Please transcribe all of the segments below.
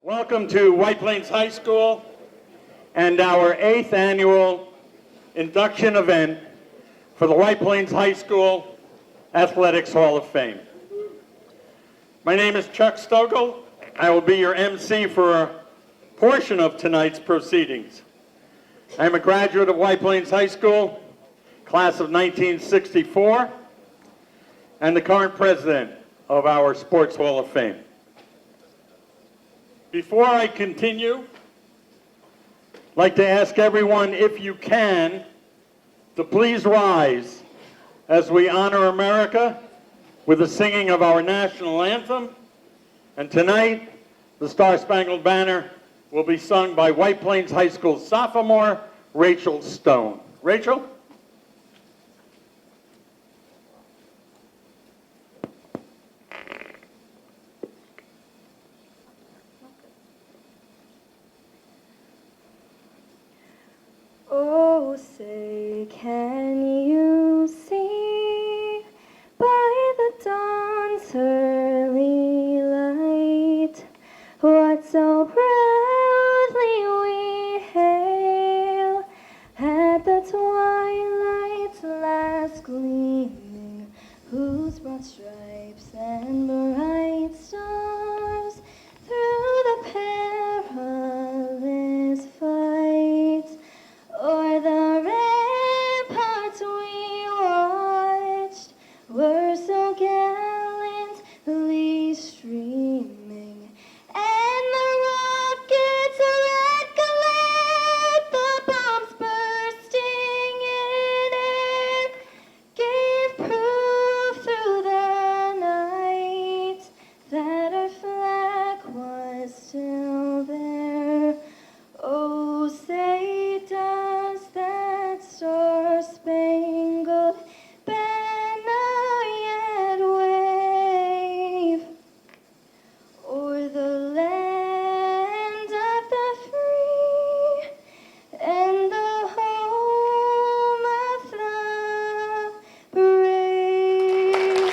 Welcome to White Plains High School and our 8th annual induction event for the White Plains High School Athletics Hall of Fame. My name is Chuck Stogel. I will be your MC for a portion of tonight's proceedings. I am a graduate of White Plains High School, class of 1964, and the current president of our Sports Hall of Fame. Before I continue, I'd like to ask everyone, if you can, to please rise as we honor America with the singing of our national anthem. And tonight, the Star-Spangled Banner will be sung by White Plains High School sophomore Rachel Stone. Rachel? Oh, say, can you see by the dawn's early light what so proudly we hail at the twilight's last gleaming, whose broad stripes and bright stars through the perilous fight o'er the ramparts we watched were so gallantly streaming, and the rockets red-glare, the bombs bursting in air, gave proof through the night that our flag was still there. Oh, say does that star-spangled banner yet wave o'er the land of the free and the home of the brave?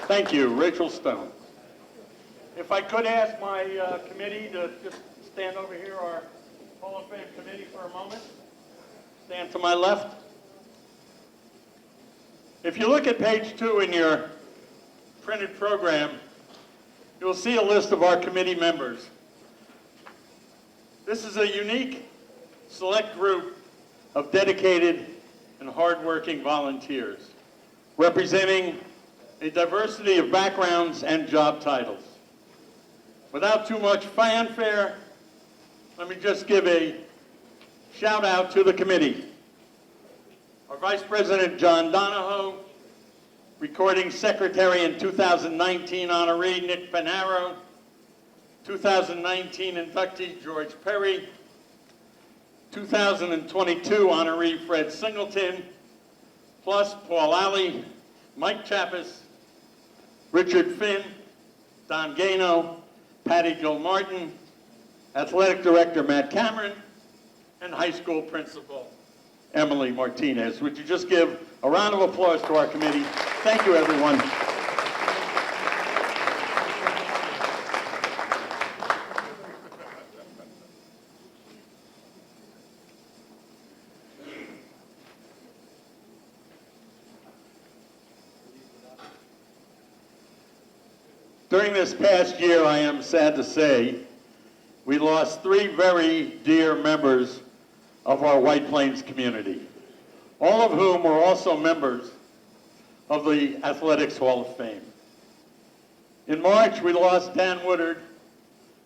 Thank you, Rachel Stone. If I could ask my committee to just stand over here, our Hall of Fame committee, for a moment. Stand to my left. If you look at page 2 in your printed program, you'll see a list of our committee members. This is a unique, select group of dedicated and hardworking volunteers, representing a diversity of backgrounds and job titles. Without too much fanfare, let me just give a shout out to the committee. Our Vice President John Donahoe, Recording Secretary in 2019 honoree Nick Panaro, 2019 inductee George Perry, 2022 honoree Fred Singleton, plus Paul Alley, Mike Chappis, Richard Finn, Don Gano, Patty Gilmartin, Athletic Director Matt Cameron, and High School Principal Emily Martinez. Would you just give a round of applause to our committee? Thank you, everyone. During this past year, I am sad to say, we lost 3 very dear members of our White Plains community, all of whom were also members of the Athletics Hall of Fame. In March, we lost Dan Woodard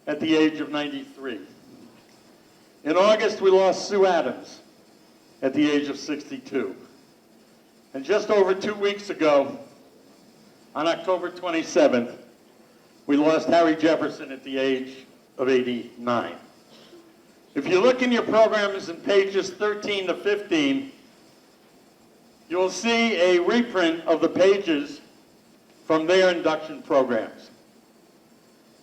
at the age of 93. In August, we lost Sue Adams at the age of 62. And just over 2 weeks ago, on October 27th, we lost Harry Jefferson at the age of 89. If you look in your programs in pages 13 to 15, you will see a reprint of the pages from their induction programs.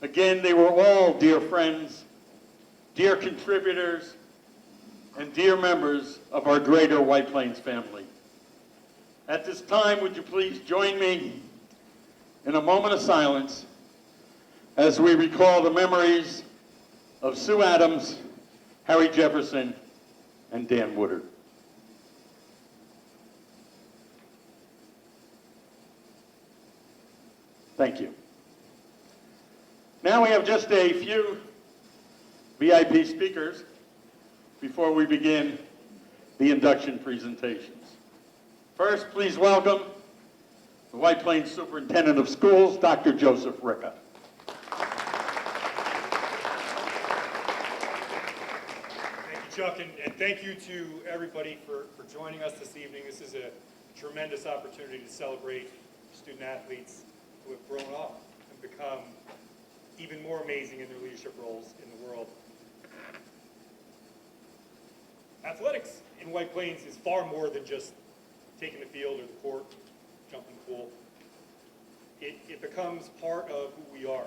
Again, they were all dear friends, dear contributors, and dear members of our greater White Plains family. At this time, would you please join me in a moment of silence as we recall the memories of Sue Adams, Harry Jefferson, and Dan Woodard. Thank you. Now we have just a few VIP speakers before we begin the induction presentations. First, please welcome the White Plains Superintendent of Schools, Dr. Joseph Ricca. Thank you, Chuck, and thank you to everybody for joining us this evening. This is a tremendous opportunity to celebrate student athletes who have grown up and become even more amazing in their leadership roles in the world. Athletics in White Plains is far more than just taking the field or the court, jumping the pool. It becomes part of who we are.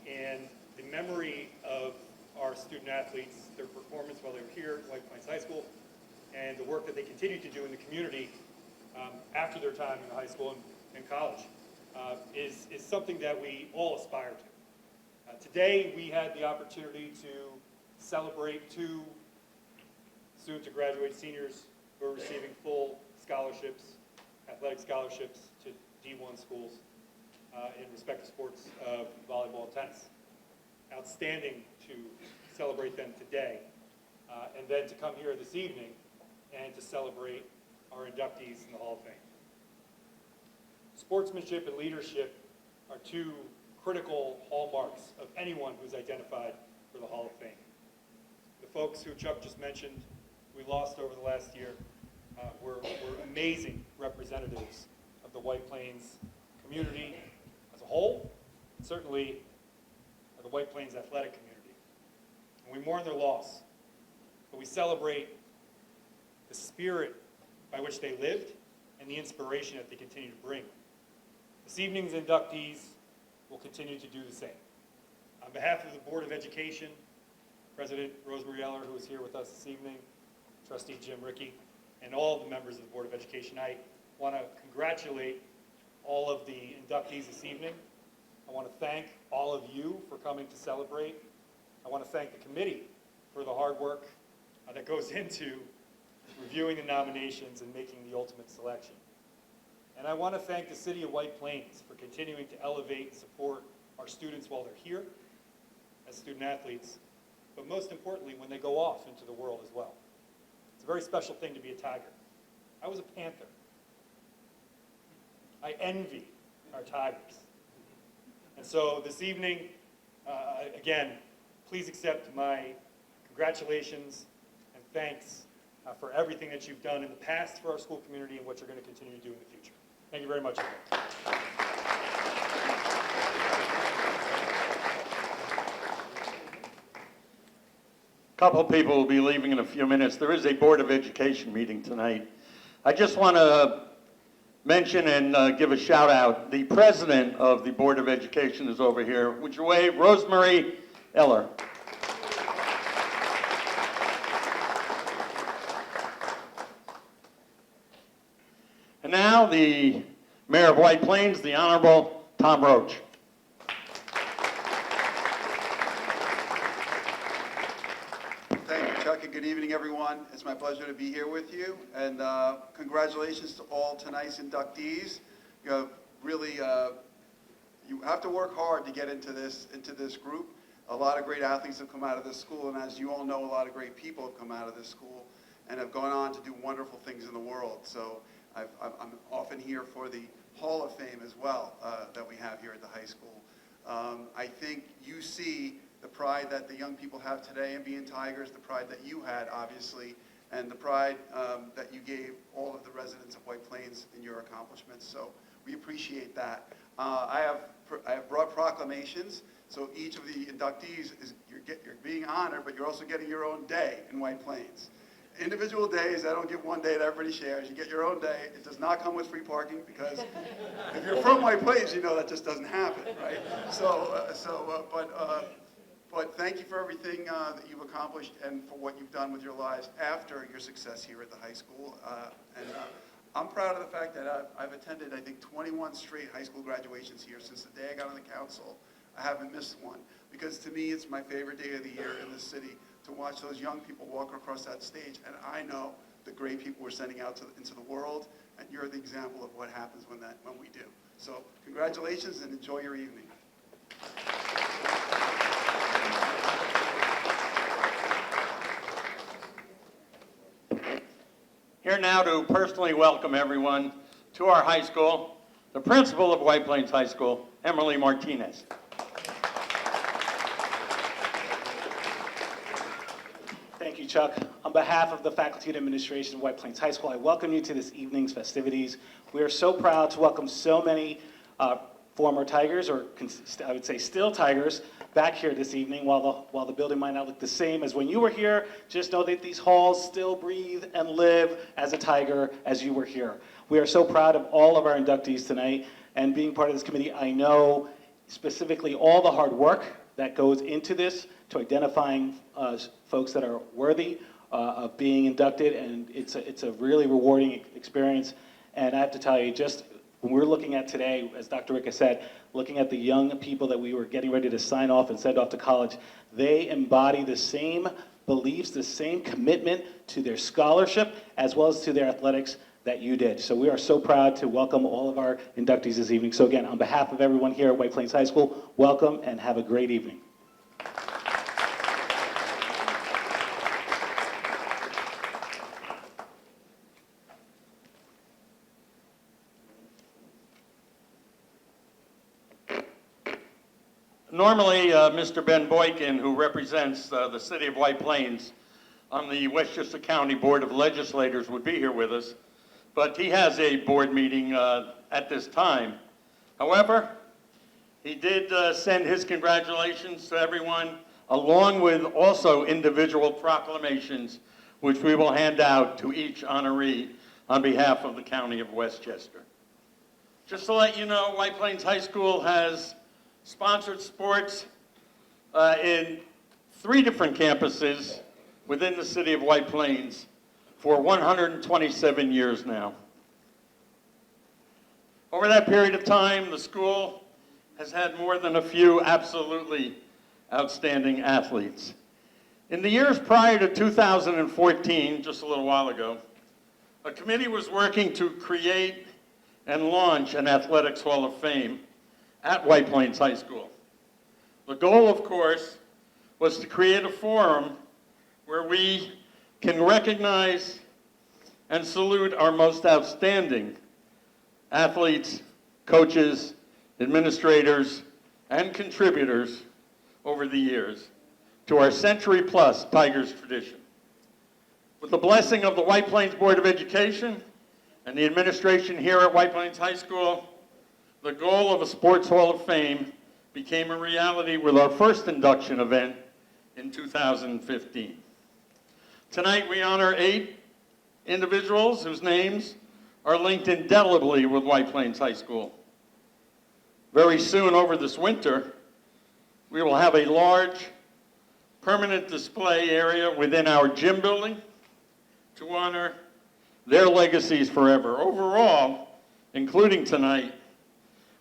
And the memory of our student athletes, their performance while they were here at White Plains High School, and the work that they continue to do in the community after their time in the high school and college is something that we all aspire to. Today we had the opportunity to celebrate two soon-to-graduate seniors who are receiving full scholarships, athletic scholarships to D1 schools in respective sports of volleyball and tennis. Outstanding to celebrate them today, and then to come here this evening and to celebrate our inductees in the Hall of Fame. Sportsmanship and leadership are two critical hallmarks of anyone who's identified for the Hall of Fame. The folks who Chuck just mentioned, we lost over the last year, were amazing representatives of the White Plains community as a whole, and certainly the White Plains athletic community. And we mourn their loss, but we celebrate the spirit by which they lived and the inspiration that they continue to bring. This evening's inductees will continue to do the same. On behalf of the Board of Education, President Rosemary Eller, who is here with us this evening, Trustee Jim Rickey, and all of the members of the Board of Education, I want to congratulate all of the inductees this evening. I want to thank all of you for coming to celebrate. I want to thank the committee for the hard work that goes into reviewing the nominations and making the ultimate selection. And I want to thank the City of White Plains for continuing to elevate and support our students while they're here as student athletes, but most importantly, when they go off into the world as well. It's a very special thing to be a Tiger. I was a Panther. I envy our Tigers. And so this evening, again, please accept my congratulations and thanks for everything that you've done in the past for our school community and what you're going to continue to do in the future. Thank you very much. A couple of people will be leaving in a few minutes. There is a Board of Education meeting tonight. I just want to mention and give a shout out. The president of the Board of Education is over here. Would you wave? Rosemary Eller. And now the Mayor of White Plains, the Honorable Tom Roach. Thank you, Chuck, and good evening, everyone. It's my pleasure to be here with you, and congratulations to all tonight's inductees. You have really, you have to work hard to get into this group. A lot of great athletes have come out of this school, and as you all know, a lot of great people have come out of this school and have gone on to do wonderful things in the world. So I'm often here for the Hall of Fame as well that we have here at the high school. I think you see the pride that the young people have today in being Tigers, the pride that you had, obviously, and the pride that you gave all of the residents of White Plains in your accomplishments. So we appreciate that. I have brought proclamations. So each of the inductees, you're being honored, but you're also getting your own day in White Plains. Individual days, I don't give one day that everybody shares. You get your own day. It does not come with free parking because if you're from White Plains, you know that just doesn't happen, right? But thank you for everything that you've accomplished and for what you've done with your lives after your success here at the high school. I'm proud of the fact that I've attended, I think, 21 straight high school graduations here since the day I got on the council. I haven't missed one, because to me, it's my favorite day of the year in the city to watch those young people walk across that stage, and I know the great people we're sending out into the world, and you're the example of what happens when we do. So congratulations and enjoy your evening. Here now to personally welcome everyone to our high school, the principal of White Plains High School, Emily Martinez. Thank you, Chuck. On behalf of the faculty and administration of White Plains High School, I welcome you to this evening's festivities. We are so proud to welcome so many former Tigers, or I would say still Tigers, back here this evening. While the building might not look the same as when you were here, just know that these halls still breathe and live as a Tiger as you were here. We are so proud of all of our inductees tonight, and being part of this committee, I know specifically all the hard work that goes into this, to identifying folks that are worthy of being inducted, and it's a really rewarding experience. And I have to tell you, just when we're looking at today, as Dr. Ricka said, looking at the young people that we were getting ready to sign off and send off to college, they embody the same beliefs, the same commitment to their scholarship as well as to their athletics that you did. So we are so proud to welcome all of our inductees this evening. So again, on behalf of everyone here at White Plains High School, welcome and have a great evening. Normally, Mr. Ben Boykin, who represents the city of White Plains on the Westchester County Board of Legislators, would be here with us, but he has a board meeting at this time. However, he did send his congratulations to everyone, along with also individual proclamations, which we will hand out to each honoree on behalf of the County of Westchester. Just to let you know, White Plains High School has sponsored sports in 3 different campuses within the city of White Plains for 127 years now. Over that period of time, the school has had more than a few absolutely outstanding athletes. In the years prior to 2014, just a little while ago, a committee was working to create and launch an Athletics Hall of Fame at White Plains High School. The goal, of course, was to create a forum where we can recognize and salute our most outstanding athletes, coaches, administrators, and contributors over the years to our century-plus Tigers tradition. With the blessing of the White Plains Board of Education and the administration here at White Plains High School, the goal of a Sports Hall of Fame became a reality with our first induction event in 2015. Tonight we honor 8 individuals whose names are linked indelibly with White Plains High School. Very soon, over this winter, we will have a large permanent display area within our gym building to honor their legacies forever. Overall, including tonight,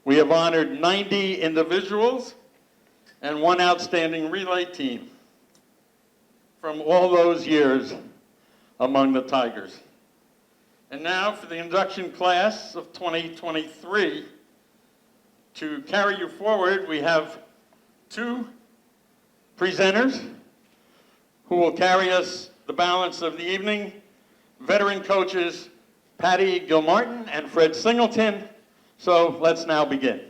we have honored 90 individuals and 1 outstanding relay team from all those years among the Tigers. And now for the induction class of 2023, to carry you forward, we have 2 presenters who will carry us the balance of the evening, veteran coaches Patty Gilmartin and Fred Singleton. So let's now begin.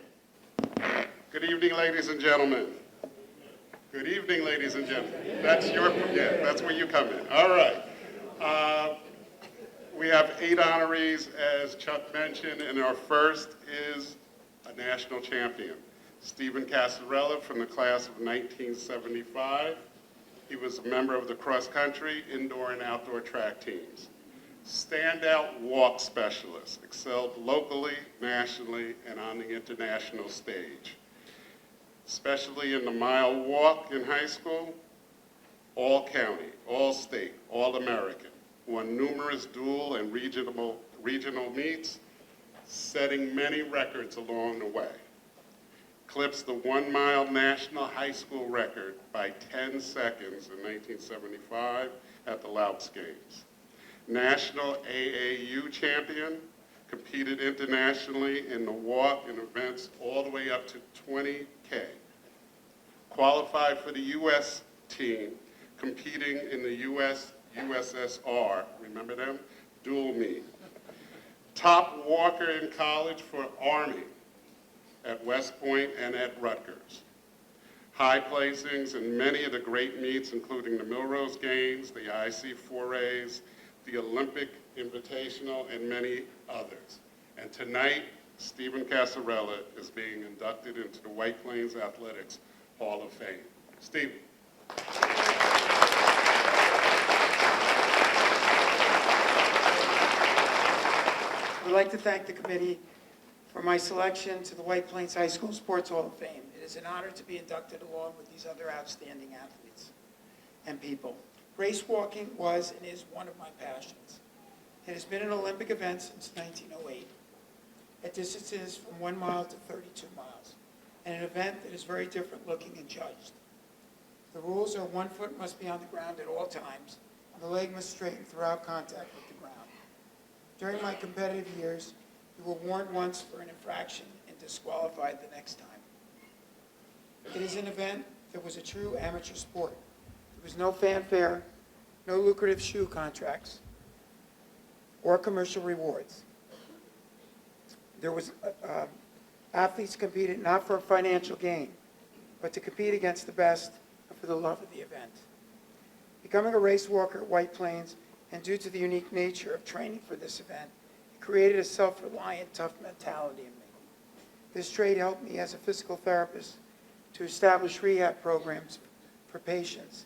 Good evening, ladies and gentlemen. Good evening, ladies and gentlemen. That's where you come in. All right. We have 8 honorees, as Chuck mentioned, and our first is a national champion, Stephen Casarella from the class of 1975. He was a member of the cross-country, indoor, and outdoor track teams. Standout walk specialist, excelled locally, nationally, and on the international stage. Especially in the mile walk in high school, all county, all state, all American. Won numerous dual and regional regional meets, setting many records along the way. Clips the 1 mile national high school record by 10 seconds in 1975 at the Louts Games. National AAU champion, competed internationally in the walk and events all the way up to 20K. Qualified for the U.S. team, competing in the USSR, remember them? Dual meet. Top walker in college for Army at West Point and at Rutgers. High placings in many of the great meets, including the Milrose Games, the IC4As, the Olympic Invitational, and many others. And tonight, Stephen Casarella is being inducted into the White Plains Athletics Hall of Fame. Stephen. I'd like to thank the committee for my selection to the White Plains High School Sports Hall of Fame. It is an honor to be inducted along with these other outstanding athletes and people. Race walking was and is one of my passions. It has been an Olympic event since 1908 at distances from 1 mile to 32 miles, and an event that is very different looking and judged. The rules are 1 foot must be on the ground at all times, and the leg must straighten throughout contact with the ground. During my competitive years, we were warned once for an infraction and disqualified the next time. It is an event that was a true amateur sport. There was no fanfare, no lucrative shoe contracts, or commercial rewards. There was athletes competed not for financial gain, but to compete against the best and for the love of the event. Becoming a race walker at White Plains, and due to the unique nature of training for this event, it created a self-reliant, tough mentality in me. This trait helped me as a physical therapist to establish rehab programs for patients,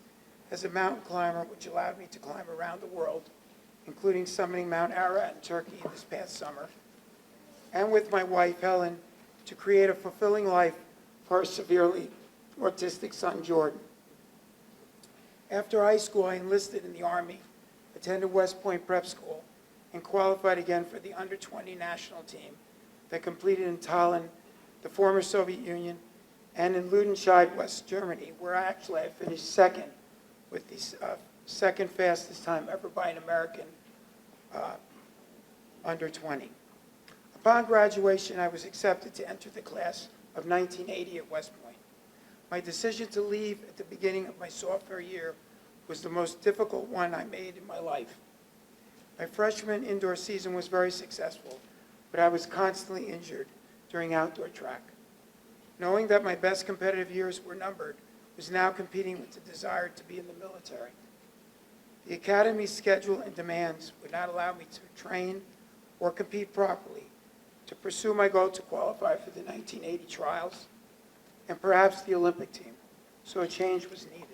as a mountain climber, which allowed me to climb around the world, including summiting Mount Ararat in Turkey this past summer, and with my wife, Helen, to create a fulfilling life for our severely autistic son, Jordan. After high school, I enlisted in the Army, attended West Point Prep School, and qualified again for the under-20 national team that completed in Tallinn, the former Soviet Union, and in Ludenscheid, West Germany, where I finished second with the second fastest time ever by an American under 20. Upon graduation, I was accepted to enter the class of 1980 at West Point. My decision to leave at the beginning of my sophomore year was the most difficult one I made in my life. My freshman indoor season was very successful, but I was constantly injured during outdoor track. Knowing that my best competitive years were numbered, I was now competing with the desire to be in the military. The academy's schedule and demands would not allow me to train or compete properly to pursue my goal to qualify for the 1980 trials and perhaps the Olympic team, so a change was needed.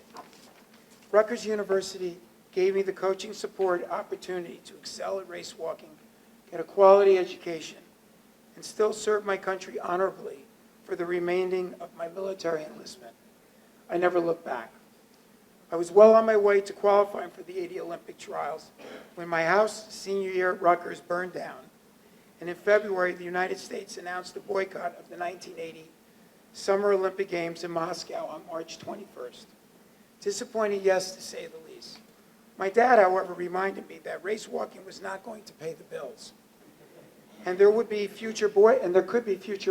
Rutgers University gave me the coaching support opportunity to excel at race walking, get a quality education, and still serve my country honorably for the remaining of my military enlistment. I never looked back. I was well on my way to qualifying for the 80 Olympic trials when my house senior year at Rutgers burned down, and in February, the United States announced a boycott of the 1980 Summer Olympic Games in Moscow on March 21st. Disappointed, yes, to say the least. My dad, however, reminded me that race walking was not going to pay the bills, and there could be future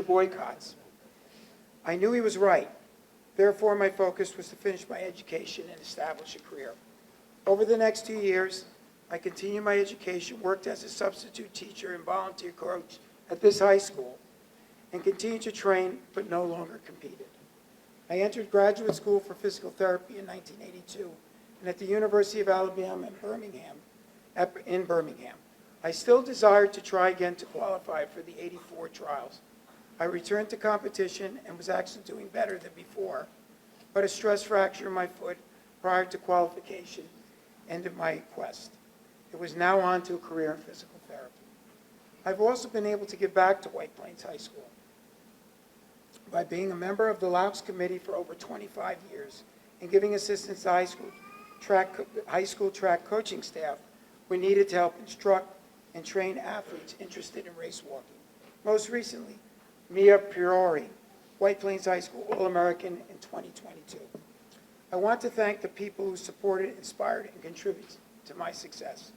boycotts. I knew he was right. Therefore, my focus was to finish my education and establish a career. Over the next 2 years, I continued my education, worked as a substitute teacher and volunteer coach at this high school, and continued to train, but no longer competed. I entered graduate school for physical therapy in 1982, and at the University of Alabama in Birmingham. I still desired to try again to qualify for the 84 trials. I returned to competition and was actually doing better than before, but a stress fracture in my foot prior to qualification ended my quest. It was now on to a career in physical therapy. I've also been able to give back to White Plains High School by being a member of the Louts Committee for over 25 years and giving assistance to high school track coaching staff when needed to help instruct and train athletes interested in race walking. Most recently, Mia Priori, White Plains High School All-American in 2022. I want to thank the people who supported, inspired, and contributed to my success.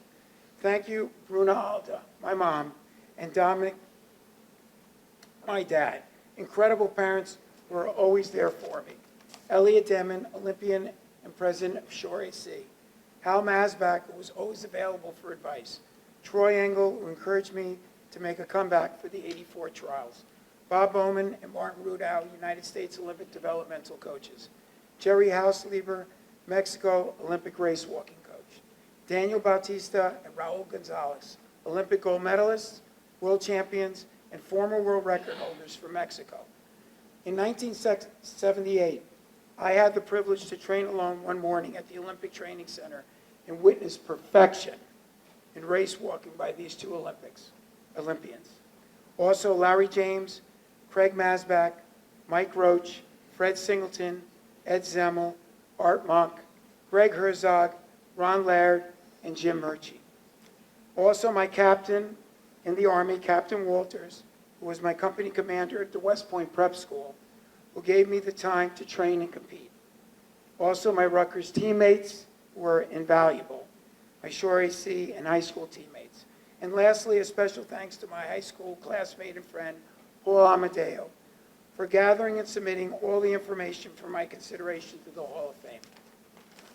Thank you, Bruna Alda, my mom, and Dominic, my dad. Incredible parents who are always there for me. Elliot Demon, Olympian and president of Shore AC. Hal Masbach, who was always available for advice. Troy Engel, who encouraged me to make a comeback for the '84 trials. Bob Bowman and Martin Rudow, United States Olympic developmental coaches. Jerry Hauslieber, Mexico Olympic race walking coach. Daniel Bautista and Raul Gonzalez, Olympic gold medalists, world champions, and former world record holders for Mexico. In 1978, I had the privilege to train alone one morning at the Olympic Training Center and witness perfection in race walking by these two Olympians. Also, Larry James, Craig Masbach, Mike Roach, Fred Singleton, Ed Zemmel, Art Monk, Greg Herzog, Ron Laird, and Jim Murchie. Also, my captain in the Army, Captain Walters, who was my company commander at the West Point Prep School, who gave me the time to train and compete. Also, my Rutgers teammates were invaluable, my Shore AC and high school teammates. And lastly, a special thanks to my high school classmate and friend, Paul Amadeo, for gathering and submitting all the information for my consideration to the Hall of Fame.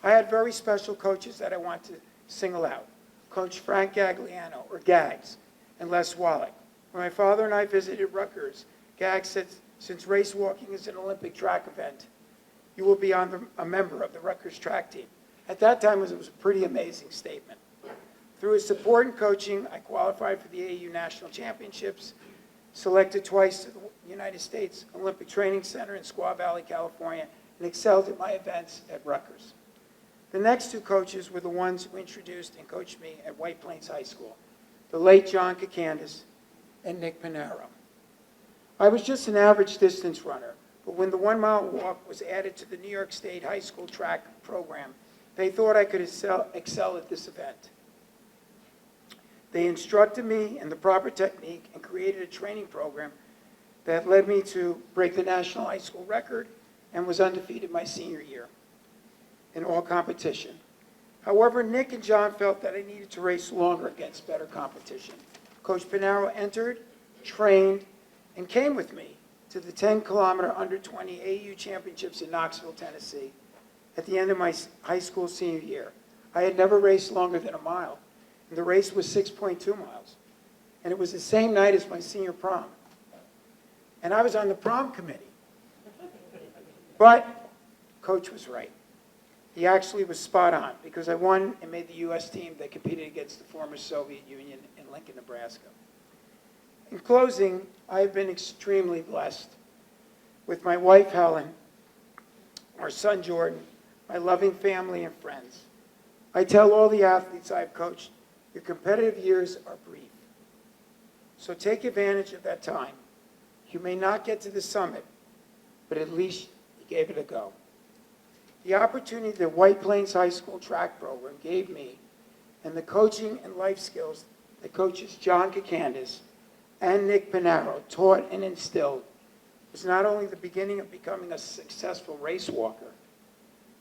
I had very special coaches that I want to single out. Coach Frank Gagliano, or Gags, and Les Wallach. When my father and I visited Rutgers, Gags said, since race walking is an Olympic track event, you will be a member of the Rutgers track team. At that time, it was a pretty amazing statement. Through his support and coaching, I qualified for the AAU National Championships, selected twice to the United States Olympic Training Center in Squaw Valley, California, and excelled at my events at Rutgers. The next two coaches were the ones who introduced and coached me at White Plains High School, the late John Kakandis and Nick Pinero. I was just an average distance runner, but when the 1 mile walk was added to the New York State High School track program, they thought I could excel at this event. They instructed me in the proper technique and created a training program that led me to break the national high school record and was undefeated my senior year in all competition. However, Nick and John felt that I needed to race longer against better competition. Coach Pinaro entered, trained, and came with me to the 10-kilometer under-20 AAU championships in Knoxville, Tennessee, at the end of my high school senior year. I had never raced longer than a mile, and the race was 6.2 miles. And it was the same night as my senior prom. And I was on the prom committee. But Coach was right. He actually was spot on, because I won and made the U.S. team that competed against the former Soviet Union in Lincoln, Nebraska. In closing, I have been extremely blessed with my wife, Helen, our son, Jordan, my loving family and friends. I tell all the athletes I've coached, your competitive years are brief. So take advantage of that time. You may not get to the summit, but at least you gave it a go. The opportunity that White Plains High School track program gave me, and the coaching and life skills that coaches John Kakandis and Nick Pinaro taught and instilled, was not only the beginning of becoming a successful race walker,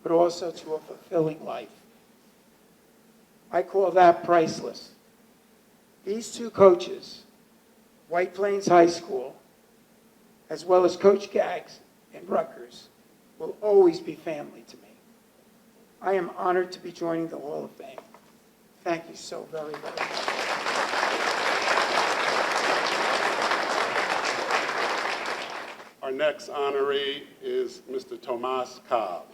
but also to a fulfilling life. I call that priceless. These two coaches, White Plains High School, as well as Coach Gags and Rutgers, will always be family to me. I am honored to be joining the Hall of Fame. Thank you so very, very much. Our next honoree is Mr. Tomas Cobb.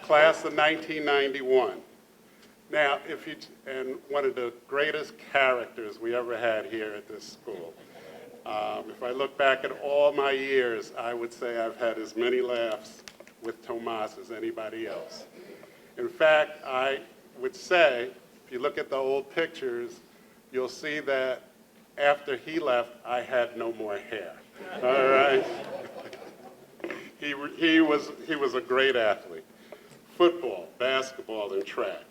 Class of 1991. Now, and one of the greatest characters we ever had here at this school. If I look back at all my years, I would say I've had as many laughs with Tomas as anybody else. In fact, I would say, if you look at the old pictures, you'll see that after he left, I had no more hair. All right? He was a great athlete. football, basketball, and track.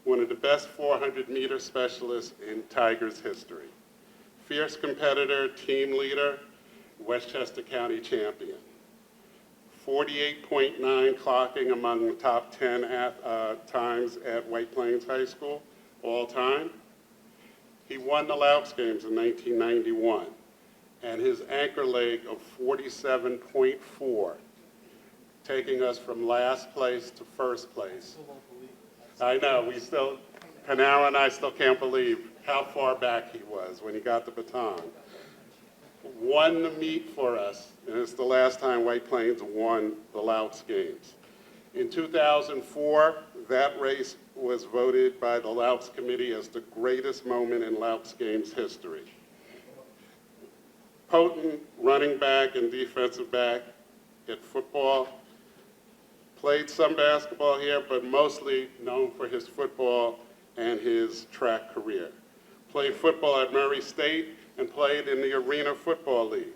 One of the best 400-meter specialists in Tigers history. Fierce competitor, team leader, Westchester County champion. 48.9 clocking among the top 10 times at White Plains High School, all time. He won the Loups games in 1991, and his anchor leg of 47.4, taking us from last place to first place. I know, Panara and I still can't believe how far back he was when he got the baton. Won the meet for us, and it's the last time White Plains won the Louts games. In 2004, that race was voted by the Louts Committee as the greatest moment in Louts games history. Potent running back and defensive back at football. Played some basketball here, but mostly known for his football and his track career. Played football at Murray State and played in the Arena Football League.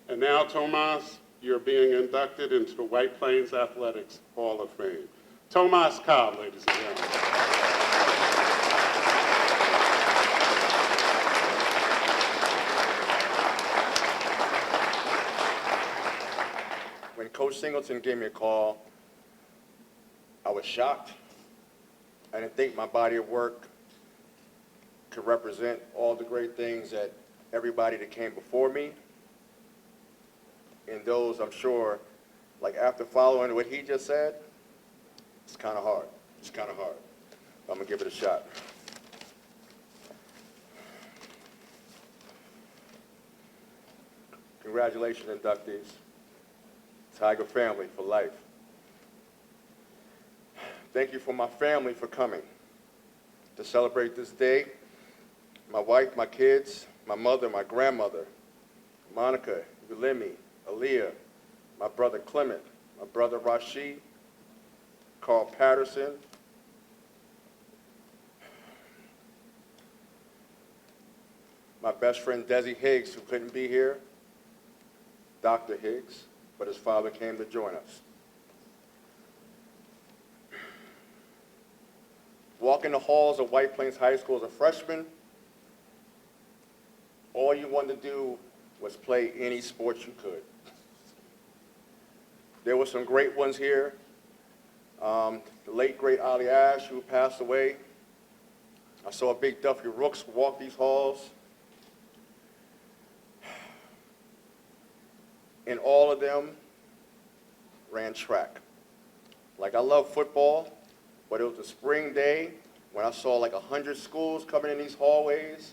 And now, Tomas, you're being inducted into the White Plains Athletics Hall of Fame. Tomas Cobb, ladies and gentlemen. When Coach Singleton gave me a call, I was shocked. I didn't think my body of work could represent all the great things that everybody that came before me. And those, I'm sure, like after following what he just said, it's kind of hard. It's kind of hard. I'm going to give it a shot. Congratulations, inductees. Tiger family for life. Thank you for my family for coming to celebrate this day. My wife, my kids, my mother, my grandmother, Monica, Ulimi, Aaliyah, my brother Clement, my brother Rashid, Carl Patterson, my best friend Desi Higgs, who couldn't be here, Dr. Higgs, but his father came to join us. Walking the halls of White Plains High School as a freshman, all you wanted to do was play any sport you could. There were some great ones here. The late, great Ali Ash, who passed away. I saw Big Duffy Rooks walk these halls. And all of them ran track. Like, I love football, but it was a spring day when I saw like 100 schools coming in these hallways.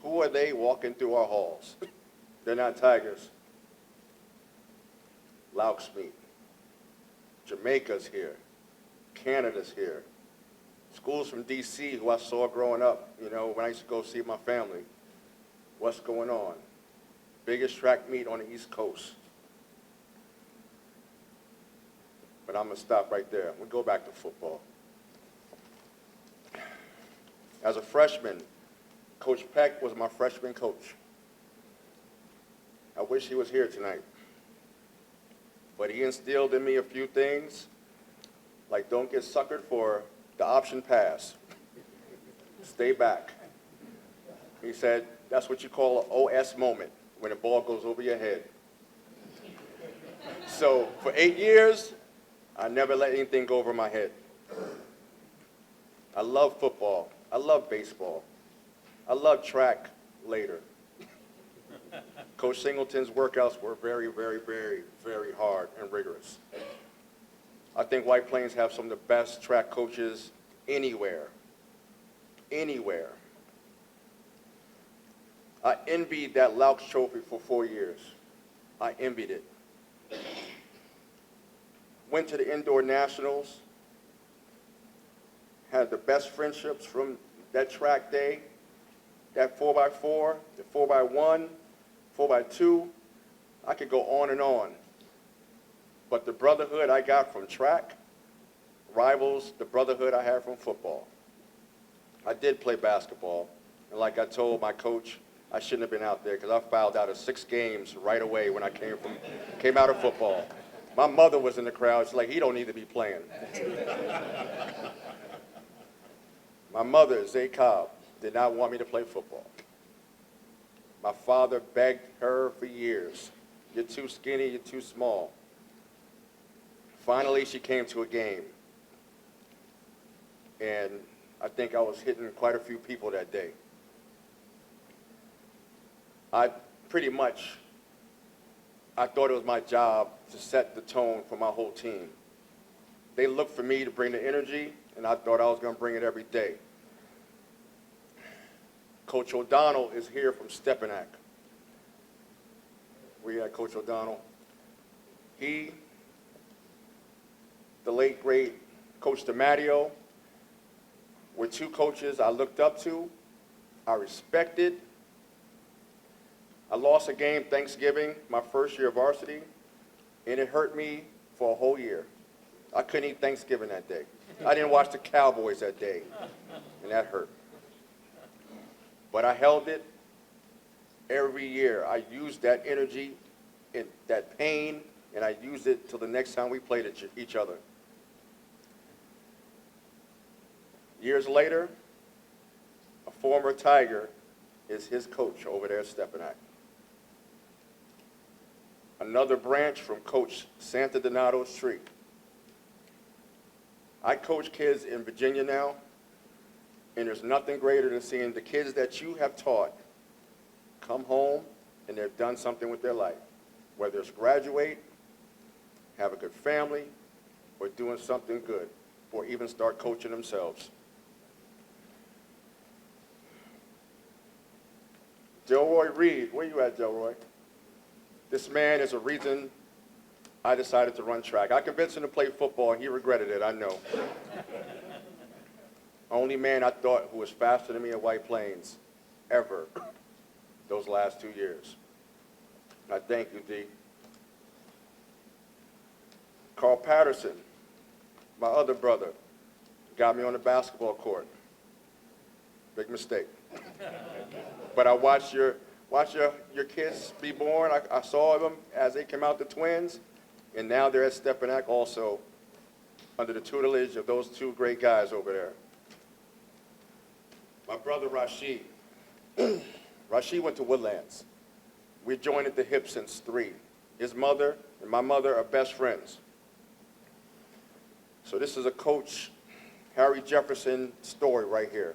Who are they walking through our halls? They're not Tigers. Louts meet. Jamaica's here. Canada's here. Schools from DC who I saw growing up, you know, when I used to go see my family. What's going on? Biggest track meet on the East Coast. But I'm going to stop right there. We'll go back to football. As a freshman, Coach Peck was my freshman coach. I wish he was here tonight. But he instilled in me a few things, like don't get suckered for the option pass. Stay back. He said, that's what you call an OS moment, when the ball goes over your head. So for 8 years, I never let anything go over my head. I love football. I love baseball. I love track later. Coach Singleton's workouts were very, very, very, very hard and rigorous. I think White Plains have some of the best track coaches anywhere. Anywhere. I envied that Louts trophy for 4 years. I envied it. Went to the indoor nationals. Had the best friendships from that track day. That 4x4, the 4x1, 4x2, I could go on and on. But the brotherhood I got from track rivals the brotherhood I had from football. I did play basketball, and like I told my coach, I shouldn't have been out there because I fouled out of 6 games right away when I came out of football. My mother was in the crowd. She's like, he don't need to be playing. My mother, Zay Cobb, did not want me to play football. My father begged her for years. You're too skinny, you're too small. Finally, she came to a game. And I think I was hitting quite a few people that day. I thought it was my job to set the tone for my whole team. They looked for me to bring the energy, and I thought I was going to bring it every day. Coach O'Donnell is here from Stepinac. We at Coach O'Donnell. He, the late great Coach DiMatteo, were two coaches I looked up to, I respected. I lost a game Thanksgiving, my first year of varsity, and it hurt me for a whole year. I couldn't eat Thanksgiving that day. I didn't watch the Cowboys that day, and that hurt. But I held it every year. I used that energy and that pain, and I used it till the next time we played each other. Years later, a former Tiger is his coach over there at Stepinac. Another branch from Coach Santa Donato's tree. I coach kids in Virginia now, and there's nothing greater than seeing the kids that you have taught come home and they've done something with their life, whether it's graduate, have a good family, or doing something good, or even start coaching themselves. Delroy Reed, where you at, Delroy? This man is a reason I decided to run track. I convinced him to play football, and he regretted it, I know. Only man I thought who was faster than me in White Plains ever those last 2 years. And I thank you, D. Carl Patterson, my other brother, got me on the basketball court. Big mistake. But I watched your kids be born. I saw them as they came out, the twins, and now they're at Stepinac also under the tutelage of those two great guys over there. My brother Rashid. Rashid went to Woodlands. We joined at the hip since 3. His mother and my mother are best friends. So this is a Coach Harry Jefferson story right here.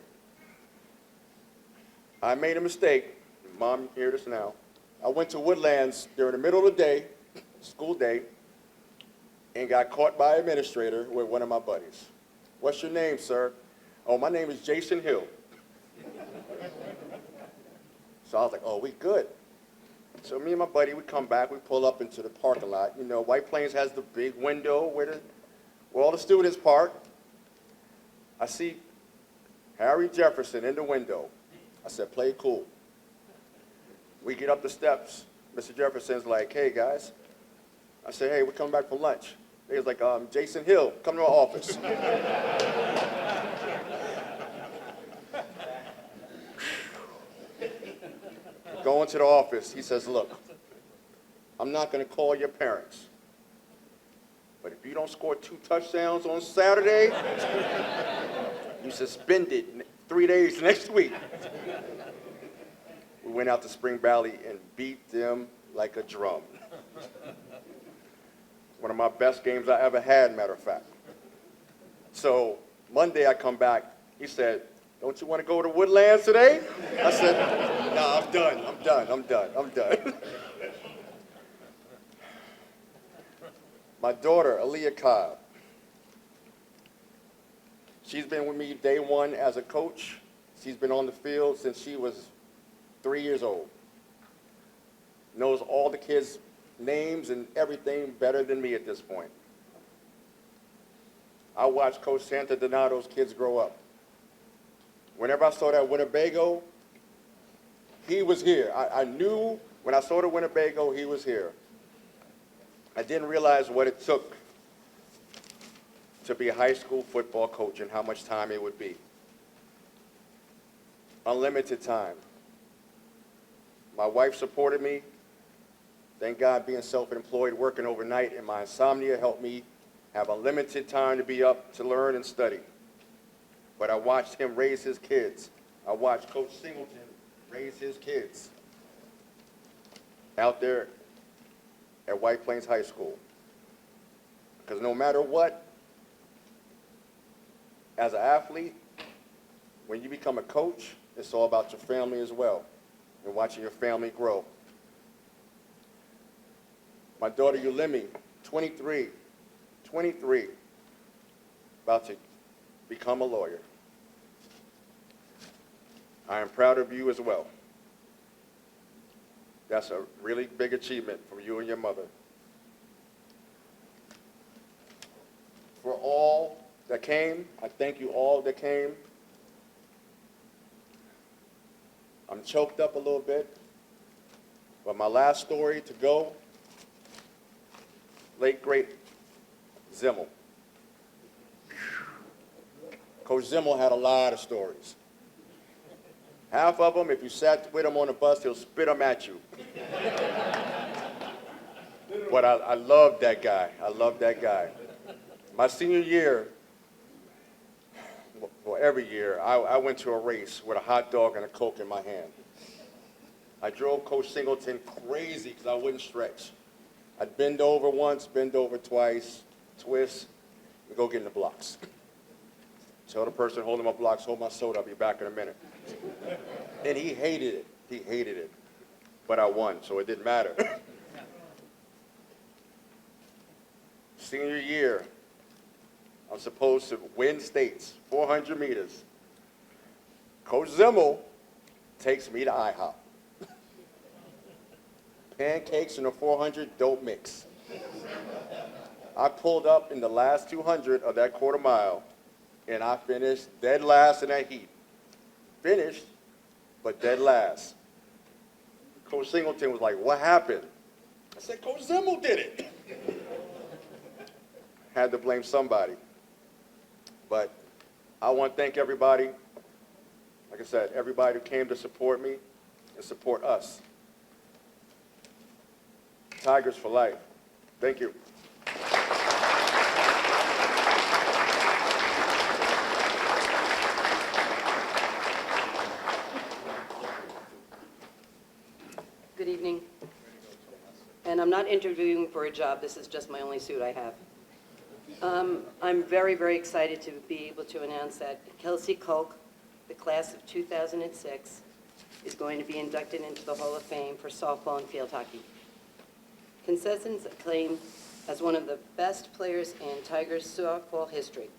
I made a mistake. Mom, hear this now. I went to Woodlands during the middle of the day, school day, and got caught by an administrator with one of my buddies. What's your name, sir? Oh, my name is Jason Hill. So I was like, oh, we good. So me and my buddy, we come back, we pull up into the parking lot. You know, White Plains has the big window where all the students park. I see Harry Jefferson in the window. I said, play it cool. We get up the steps. Mr. Jefferson's like, hey, guys. I said, hey, we're coming back from lunch. He was like, Jason Hill, come to our office. Going to the office, he says, look, I'm not going to call your parents, but if you don't score 2 touchdowns on Saturday, you suspended 3 days next week. We went out to Spring Valley and beat them like a drum. One of my best games I ever had, matter of fact. So Monday I come back, he said, don't you want to go to Woodlands today? I said, no, I'm done. My daughter, Aaliyah Cobb, she's been with me day one as a coach. She's been on the field since she was 3 years old. Knows all the kids' names and everything better than me at this point. I watched Coach Santa Donato's kids grow up. Whenever I saw that Winnebago, he was here. I knew when I saw the Winnebago, he was here. I didn't realize what it took to be a high school football coach and how much time it would be. Unlimited time. My wife supported me. Thank God being self-employed, working overnight, and my insomnia helped me have unlimited time to be up to learn and study. But I watched him raise his kids. I watched Coach Singleton raise his kids out there at White Plains High School. Because no matter what, as an athlete, when you become a coach, it's all about your family as well and watching your family grow. My daughter Yulimi, 23, about to become a lawyer. I am proud of you as well. That's a really big achievement from you and your mother. For all that came, I thank you all that came. I'm choked up a little bit, but my last story to go, late great Zimmel. Coach Zimmel had a lot of stories. Half of them, if you sat with him on the bus, he'll spit them at you. But I love that guy. I love that guy. My senior year, well, every year, I went to a race with a hot dog and a Coke in my hand. I drove Coach Singleton crazy because I wouldn't stretch. I'd bend over once, bend over twice, twist, and go get in the blocks. Tell the person holding my blocks, hold my soda, I'll be back in a minute. And he hated it. He hated it. But I won, so it didn't matter. Senior year, I'm supposed to win states, 400 meters. Coach Zimmel takes me to IHOP. Pancakes and the 400 don't mix. I pulled up in the last 200 of that quarter mile, and I finished dead last in that heat. Finished, but dead last. Coach Singleton was like, "What happened?" I said, "Coach Zimmel did it." Had to blame somebody. But I want to thank everybody, like I said, everybody who came to support me and support us. Tigers for life. Thank you. Good evening. And I'm not interviewing for a job. This is just my only suit I have. I'm very, very excited to be able to announce that Kelsey Kulk, the class of 2006, is going to be inducted into the Hall of Fame for softball and field hockey. Consistently acclaimed as one of the best players in Tigers softball history.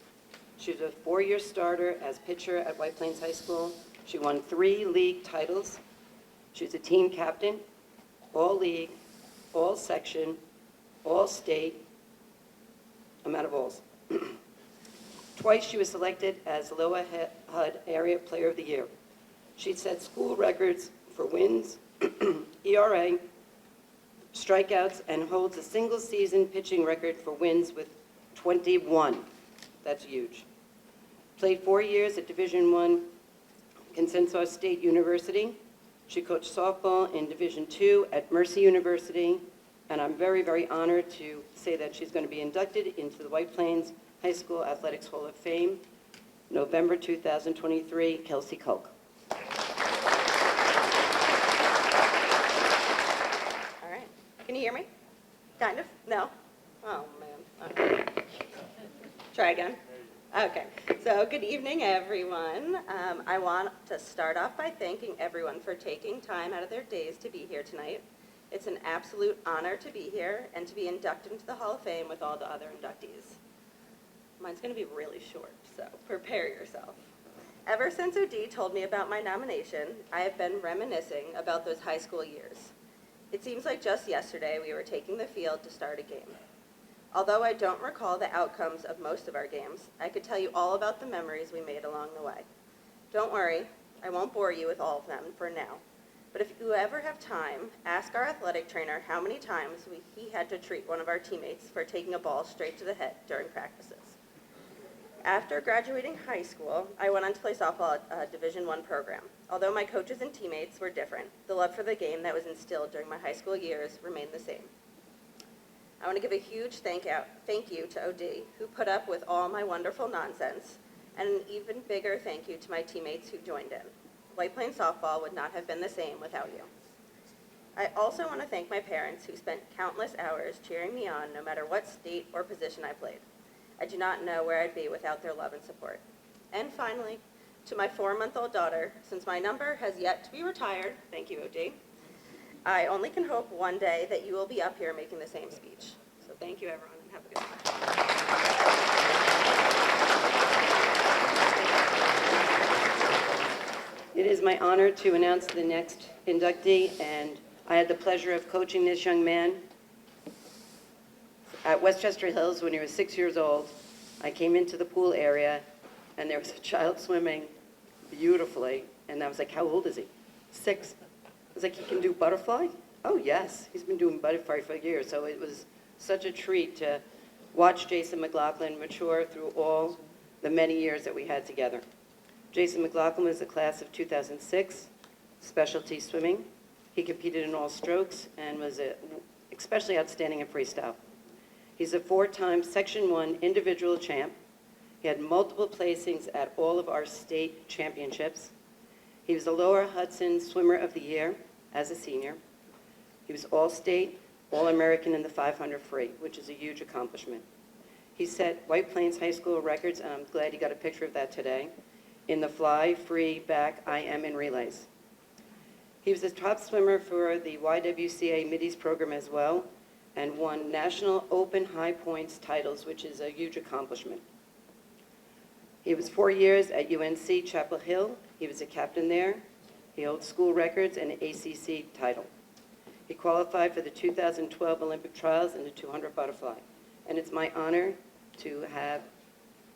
She was a 4-year starter as pitcher at White Plains High School. She won 3 league titles. She was a team captain, all league, all section, all state. I'm out of alls. Twice she was selected as Lower HUD Area Player of the Year. She set school records for wins, ERA, strikeouts, and holds a single-season pitching record for wins with 21. That's huge. Played 4 years at Division I Kansas State University. She coached softball in Division II at Mercy University, and I'm very, very honored to say that she's going to be inducted into the White Plains High School Athletics Hall of Fame, November 2023, Kelsey Kulk. All right. Can you hear me? Kind of? No? Oh, man. Okay. Try again. Okay. So good evening, everyone. I want to start off by thanking everyone for taking time out of their days to be here tonight. It's an absolute honor to be here and to be inducted into the Hall of Fame with all the other inductees. Mine's going to be really short, so prepare yourself. Ever since OD told me about my nomination, I have been reminiscing about those high school years. It seems like just yesterday we were taking the field to start a game. Although I don't recall the outcomes of most of our games, I could tell you all about the memories we made along the way. Don't worry, I won't bore you with all of them for now. But if you ever have time, ask our athletic trainer how many times he had to treat one of our teammates for taking a ball straight to the head during practices. After graduating high school, I went on to play softball at a Division I program. Although my coaches and teammates were different, the love for the game that was instilled during my high school years remained the same. I want to give a huge thank you to OD, who put up with all my wonderful nonsense, and an even bigger thank you to my teammates who joined in. White Plains softball would not have been the same without you. I also want to thank my parents who spent countless hours cheering me on no matter what state or position I played. I do not know where I'd be without their love and support. And finally, to my 4-month-old daughter, since my number has yet to be retired, thank you, OD, I only can hope one day that you will be up here making the same speech. So thank you, everyone, and have a good night. It is my honor to announce the next inductee, and I had the pleasure of coaching this young man at Westchester Hills when he was 6 years old. I came into the pool area, and there was a child swimming beautifully, and I was like, how old is he? 6. I was like, he can do butterfly? Oh, yes. He's been doing butterfly for years, so it was such a treat to watch Jason McLaughlin mature through all the many years that we had together. Jason McLaughlin was the class of 2006, specialty swimming. He competed in all strokes and was especially outstanding in freestyle. He's a 4-time Section 1 individual champ. He had multiple placings at all of our state championships. He was the Lower Hudson Swimmer of the Year as a senior. He was All-State, All-American in the 500 free, which is a huge accomplishment. He set White Plains High School records, and I'm glad you got a picture of that today, in the fly, free, back, IM, and relays. He was the top swimmer for the YWCA Middies program as well, and won National Open High Points titles, which is a huge accomplishment. He was 4 years at UNC Chapel Hill. He was a captain there. He holds school records and an ACC title. He qualified for the 2012 Olympic trials in the 200 butterfly. And it's my honor to have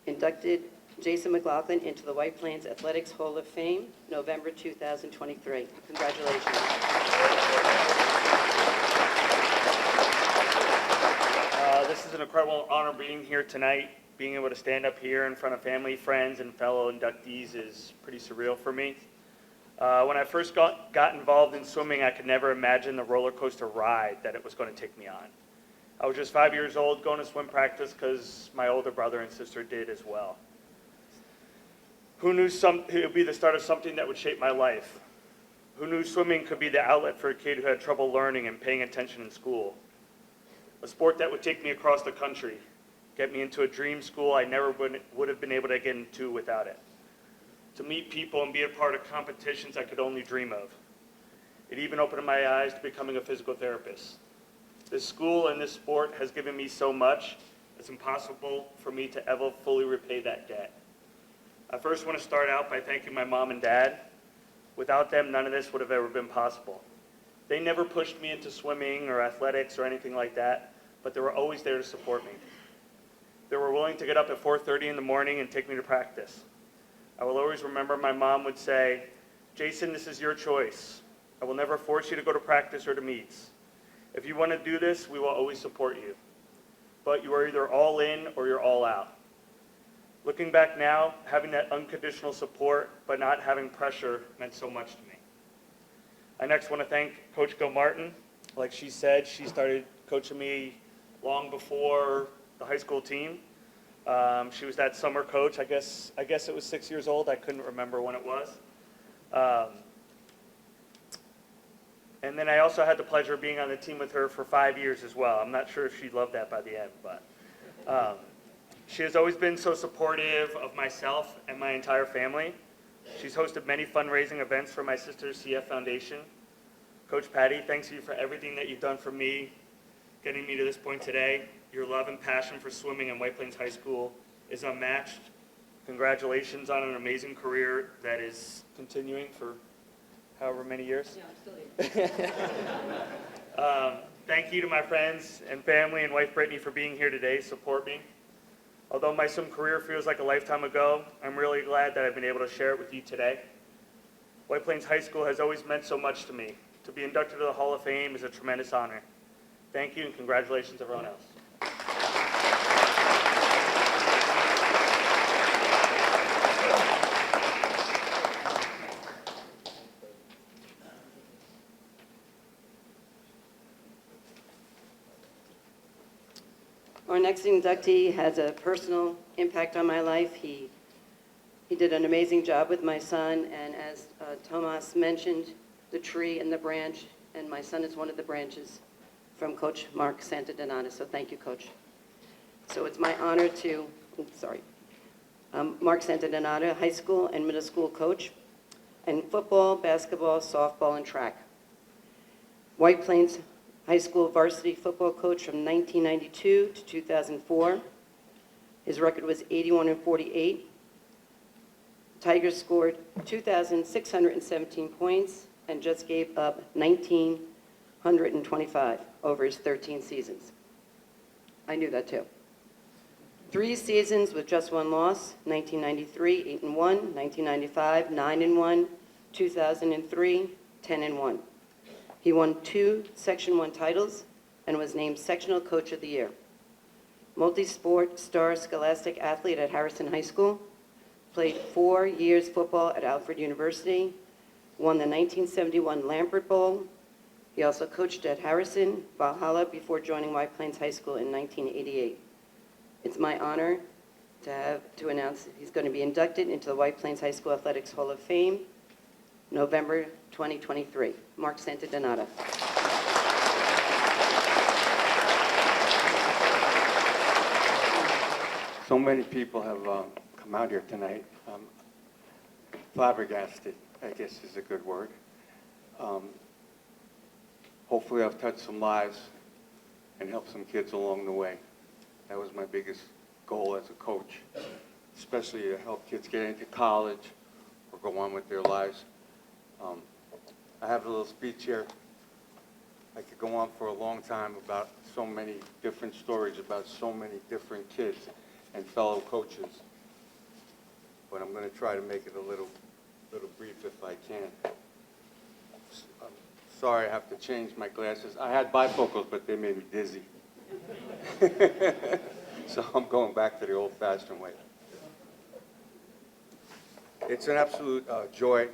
inducted Jason McLaughlin into the White Plains Athletics Hall of Fame, November 2023. Congratulations. This is an incredible honor being here tonight. Being able to stand up here in front of family, friends, and fellow inductees is pretty surreal for me. When I first got involved in swimming, I could never imagine the roller coaster ride that it was going to take me on. I was just 5 years old going to swim practice because my older brother and sister did as well. Who knew it would be the start of something that would shape my life? Who knew swimming could be the outlet for a kid who had trouble learning and paying attention in school? A sport that would take me across the country, get me into a dream school I never would have been able to get into without it. To meet people and be a part of competitions I could only dream of. It even opened my eyes to becoming a physical therapist. This school and this sport has given me so much, it's impossible for me to ever fully repay that debt. I first want to start out by thanking my mom and dad. Without them, none of this would have ever been possible. They never pushed me into swimming or athletics or anything like that, but they were always there to support me. They were willing to get up at 4:30 in the morning and take me to practice. I will always remember my mom would say, "Jason, this is your choice. I will never force you to go to practice or to meets. If you want to do this, we will always support you. But you are either all in or you're all out." Looking back now, having that unconditional support but not having pressure meant so much to me. I next want to thank Coach Gilmartin. Like she said, she started coaching me long before the high school team. She was that summer coach. I guess it was 6 years old. I couldn't remember when it was. And then I also had the pleasure of being on the team with her for 5 years as well. I'm not sure if she loved that by the end, but she has always been so supportive of myself and my entire family. She's hosted many fundraising events for my sister's CF Foundation. Coach Patty, thanks you for everything that you've done for me, getting me to this point today. Your love and passion for swimming in White Plains High School is unmatched. Congratulations on an amazing career that is continuing for however many years. Yeah, I'm still here. Thank you to my friends and family and wife Brittany for being here today. Support me. Although my swim career feels like a lifetime ago, I'm really glad that I've been able to share it with you today. White Plains High School has always meant so much to me. To be inducted to the Hall of Fame is a tremendous honor. Thank you and congratulations everyone else. Our next inductee has a personal impact on my life. He did an amazing job with my son, and as Tomas mentioned, the tree and the branch, and my son is one of the branches from Coach Mark Santadonata, so thank you, Coach. So it's my honor to, Mark Santadonata, high school and middle school coach, and football, basketball, softball, and track. White Plains High School varsity football coach from 1992 to 2004. His record was 81-48. Tigers scored 2,617 points and just gave up 1,925 over his 13 seasons. I knew that too. 3 seasons with just 1 loss: 1993, 8-1; 1995, 9-1; 2003, 10-1. He won 2 Section 1 titles and was named Sectional Coach of the Year. Multi-sport star scholastic athlete at Harrison High School, played 4 years football at Alfred University, won the 1971 Lambert Bowl. He also coached at Harrison, Valhalla before joining White Plains High School in 1988. It's my honor to announce that he's going to be inducted into the White Plains High School Athletics Hall of Fame, November 2023. Mark Santadonata. So many people have come out here tonight. Flabbergasted, I guess is a good word. Hopefully I've touched some lives and helped some kids along the way. That was my biggest goal as a coach, especially to help kids get into college or go on with their lives. I have a little speech here. I could go on for a long time about so many different stories about so many different kids and fellow coaches, but I'm going to try to make it a little brief if I can. I'm sorry I have to change my glasses. I had bifocals, but they made me dizzy. So I'm going back to the old-fashioned way. It's an absolute joy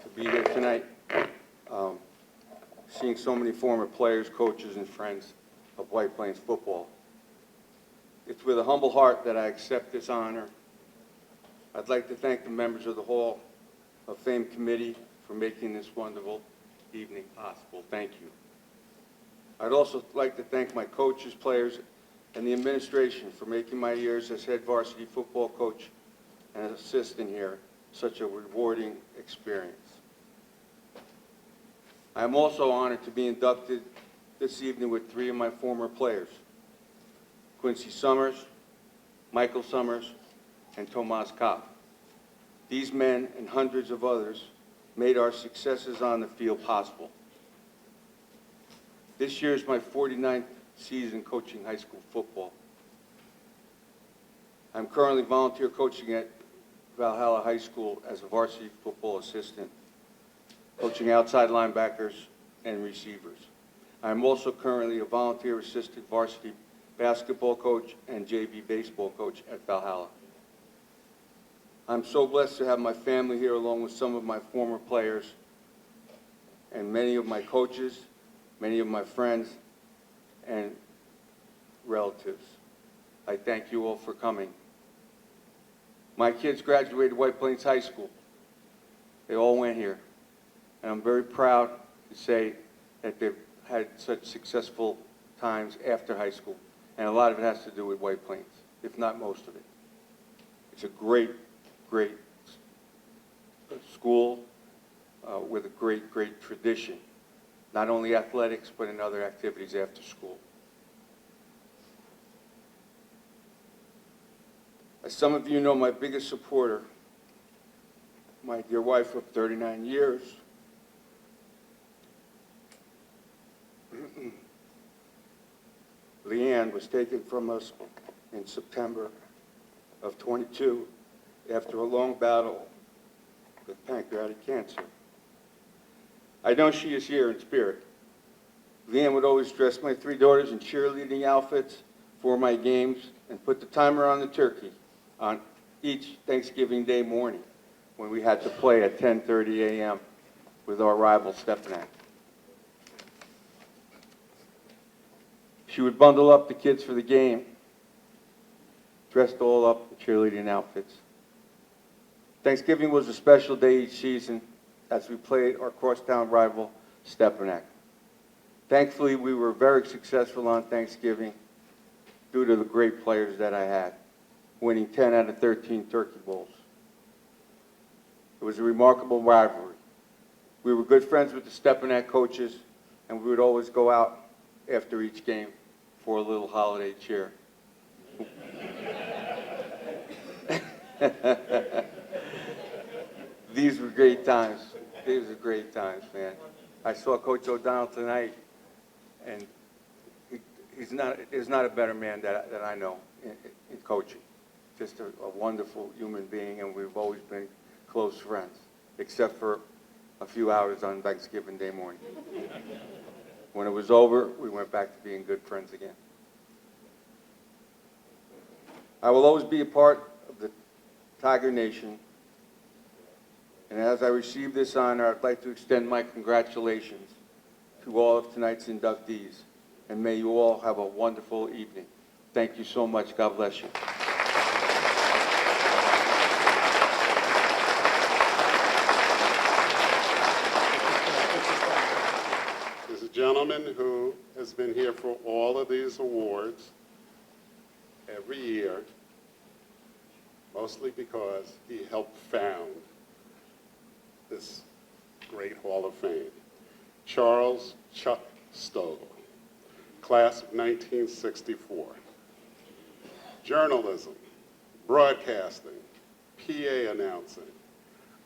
to be here tonight, seeing so many former players, coaches, and friends of White Plains football. It's with a humble heart that I accept this honor. I'd like to thank the members of the Hall of Fame Committee for making this wonderful evening possible. Thank you. I'd also like to thank my coaches, players, and the administration for making my years as head varsity football coach and assistant here such a rewarding experience. I am also honored to be inducted this evening with 3 of my former players, Quincy Summers, Michael Summers, and Tomas Kopp. These men and hundreds of others made our successes on the field possible. This year is my 49th season coaching high school football. I'm currently volunteer coaching at Valhalla High School as a varsity football assistant, coaching outside linebackers and receivers. I'm also currently a volunteer assistant varsity basketball coach and JV baseball coach at Valhalla. I'm so blessed to have my family here along with some of my former players and many of my coaches, many of my friends, and relatives. I thank you all for coming. My kids graduated White Plains High School. They all went here. And I'm very proud to say that they've had such successful times after high school. And a lot of it has to do with White Plains, if not most of it. It's a great, great school with a great, great tradition. Not only athletics, but in other activities after school. As some of you know, my biggest supporter, my dear wife of 39 years, Leanne, was taken from us in September of 22 after a long battle with pancreatic cancer. I know she is here in spirit. Leanne would always dress my 3 daughters in cheerleading outfits for my games and put the timer on the turkey on each Thanksgiving Day morning when we had to play at 10:30 a.m. with our rival Stepinac. She would bundle up the kids for the game dressed all up in cheerleading outfits. Thanksgiving was a special day each season as we played our crosstown rival, Stepanak. Thankfully, we were very successful on Thanksgiving due to the great players that I had, winning 10 out of 13 turkey bowls. It was a remarkable rivalry. We were good friends with the Stepanak coaches, and we would always go out after each game for a little holiday cheer. These were great times. These were great times, man. I saw Coach O'Donnell tonight, and there's not a better man that I know in coaching. Just a wonderful human being, and we've always been close friends, except for a few hours on Thanksgiving Day morning. When it was over, we went back to being good friends again. I will always be a part of the Tiger Nation, and as I receive this honor, I'd like to extend my congratulations to all of tonight's inductees, and may you all have a wonderful evening. Thank you so much. God bless you. There's a gentleman who has been here for all of these awards every year, mostly because he helped found this great Hall of Fame. Charles Chuck Stogel, class of 1964. Journalism, broadcasting, PA announcing.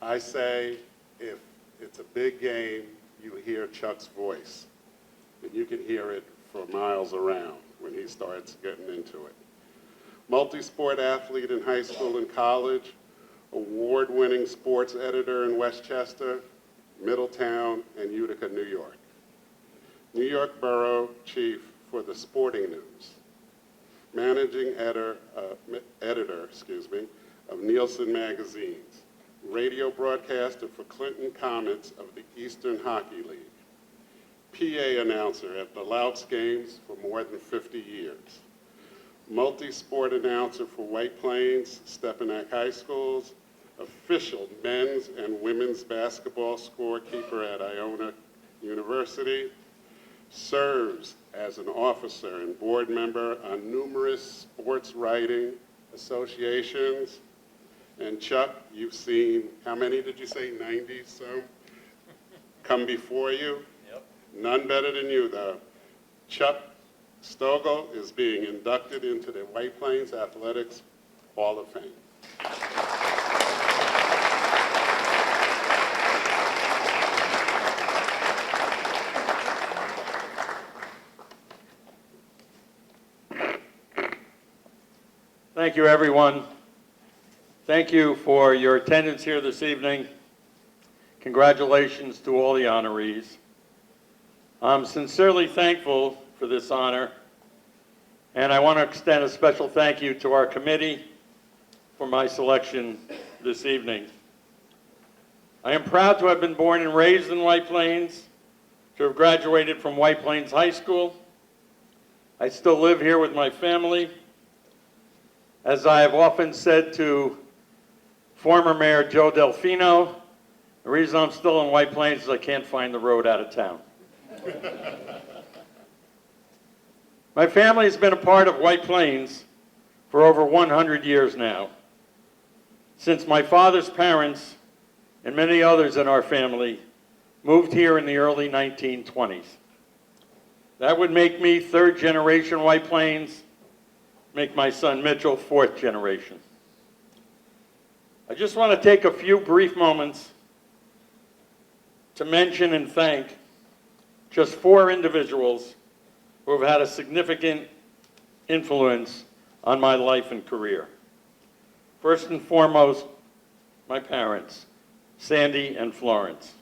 I say if it's a big game, you hear Chuck's voice, and you can hear it for miles around when he starts getting into it. Multi-sport athlete in high school and college, award-winning sports editor in Westchester, Middletown, and Utica, New York. New York Borough Chief for the Sporting News, managing editor of Nielsen magazines, radio broadcaster for Clinton Comets of the Eastern Hockey League, PA announcer at the Louts games for more than 50 years, multi-sport announcer for White Plains, Stepanak High Schools, official men's and women's basketball scorekeeper at Iona University, serves as an officer and board member on numerous sports writing associations. And Chuck, you've seen, how many did you say, 90 some? Come before you? Yep. None better than you, though. Chuck Stogel is being inducted into the White Plains Athletics Hall of Fame. Thank you, everyone. Thank you for your attendance here this evening. Congratulations to all the honorees. I'm sincerely thankful for this honor, and I want to extend a special thank you to our committee for my selection this evening. I am proud to have been born and raised in White Plains, to have graduated from White Plains High School. I still live here with my family. As I have often said to former Mayor Joe Delfino, the reason I'm still in White Plains is I can't find the road out of town. My family has been a part of White Plains for over 100 years now, since my father's parents and many others in our family moved here in the early 1920s. That would make me third generation White Plains, make my son Mitchell fourth generation. I just want to take a few brief moments to mention and thank just 4 individuals who have had a significant influence on my life and career. First and foremost, my parents, Sandy and Florence,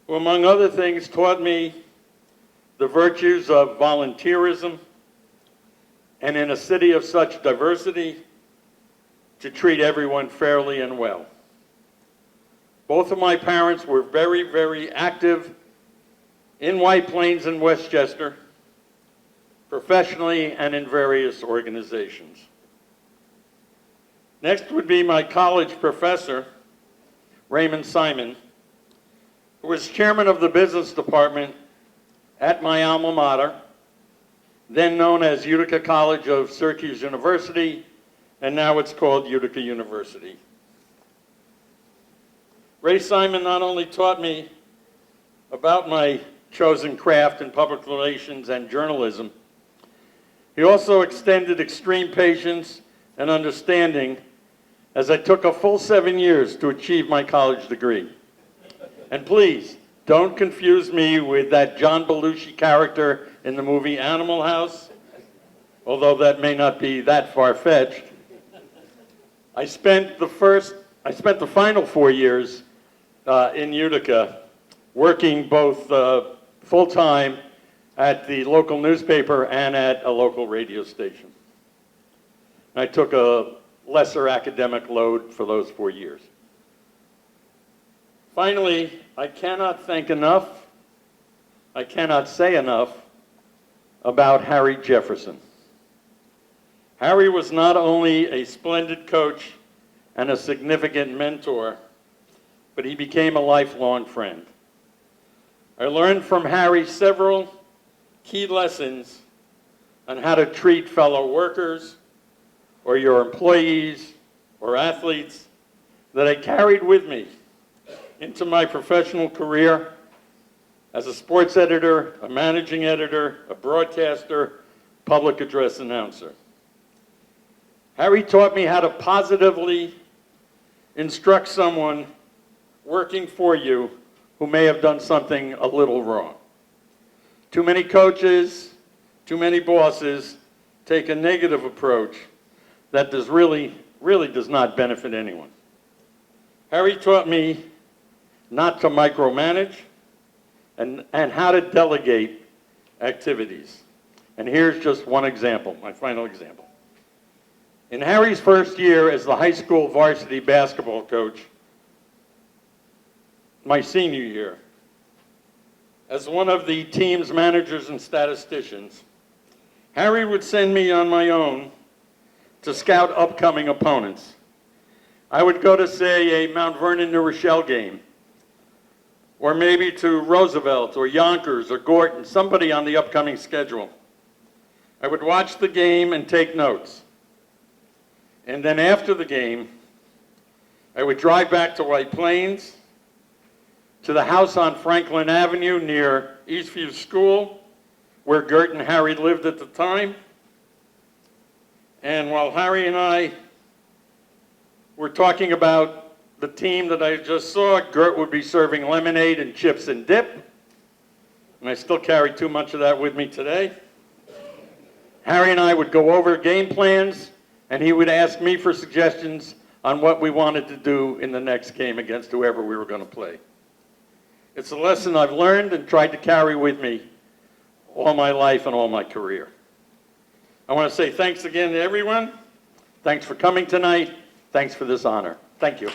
who among other things taught me the virtues of volunteerism, and in a city of such diversity, to treat everyone fairly and well. Both of my parents were very, very active in White Plains and Westchester, professionally and in various organizations. Next would be my college professor, Raymond Simon, who was chairman of the business department at my alma mater, then known as Utica College of Syracuse University, and now it's called Utica University. Ray Simon not only taught me about my chosen craft in public relations and journalism, he also extended extreme patience and understanding as I took a full 7 years to achieve my college degree. And please, don't confuse me with that John Belushi character in the movie Animal House, although that may not be that far-fetched. I spent the final 4 years in Utica working both full-time at the local newspaper and at a local radio station. I took a lesser academic load for those 4 years. Finally, I cannot thank enough, I cannot say enough about Harry Jefferson. Harry was not only a splendid coach and a significant mentor, but he became a lifelong friend. I learned from Harry several key lessons on how to treat fellow workers or your employees or athletes that I carried with me into my professional career as a sports editor, a managing editor, a broadcaster, public address announcer. Harry taught me how to positively instruct someone working for you who may have done something a little wrong. Too many coaches, too many bosses take a negative approach that really does not benefit anyone. Harry taught me not to micromanage and how to delegate activities. And here's just one example, my final example. In Harry's first year as the high school varsity basketball coach, my senior year, as one of the team's managers and statisticians, Harry would send me on my own to scout upcoming opponents. I would go to, say, a Mount Vernon, New Rochelle game, or maybe to Roosevelt or Yonkers or Gorton, somebody on the upcoming schedule. I would watch the game and take notes. And then after the game, I would drive back to White Plains, to the house on Franklin Avenue near Eastview School, where Gert and Harry lived at the time. And while Harry and I were talking about the team that I just saw, Gert would be serving lemonade and chips and dip. And I still carry too much of that with me today. Harry and I would go over game plans, and he would ask me for suggestions on what we wanted to do in the next game against whoever we were going to play. It's a lesson I've learned and tried to carry with me all my life and all my career. I want to say thanks again to everyone. Thanks for coming tonight. Thanks for this honor. Thank you.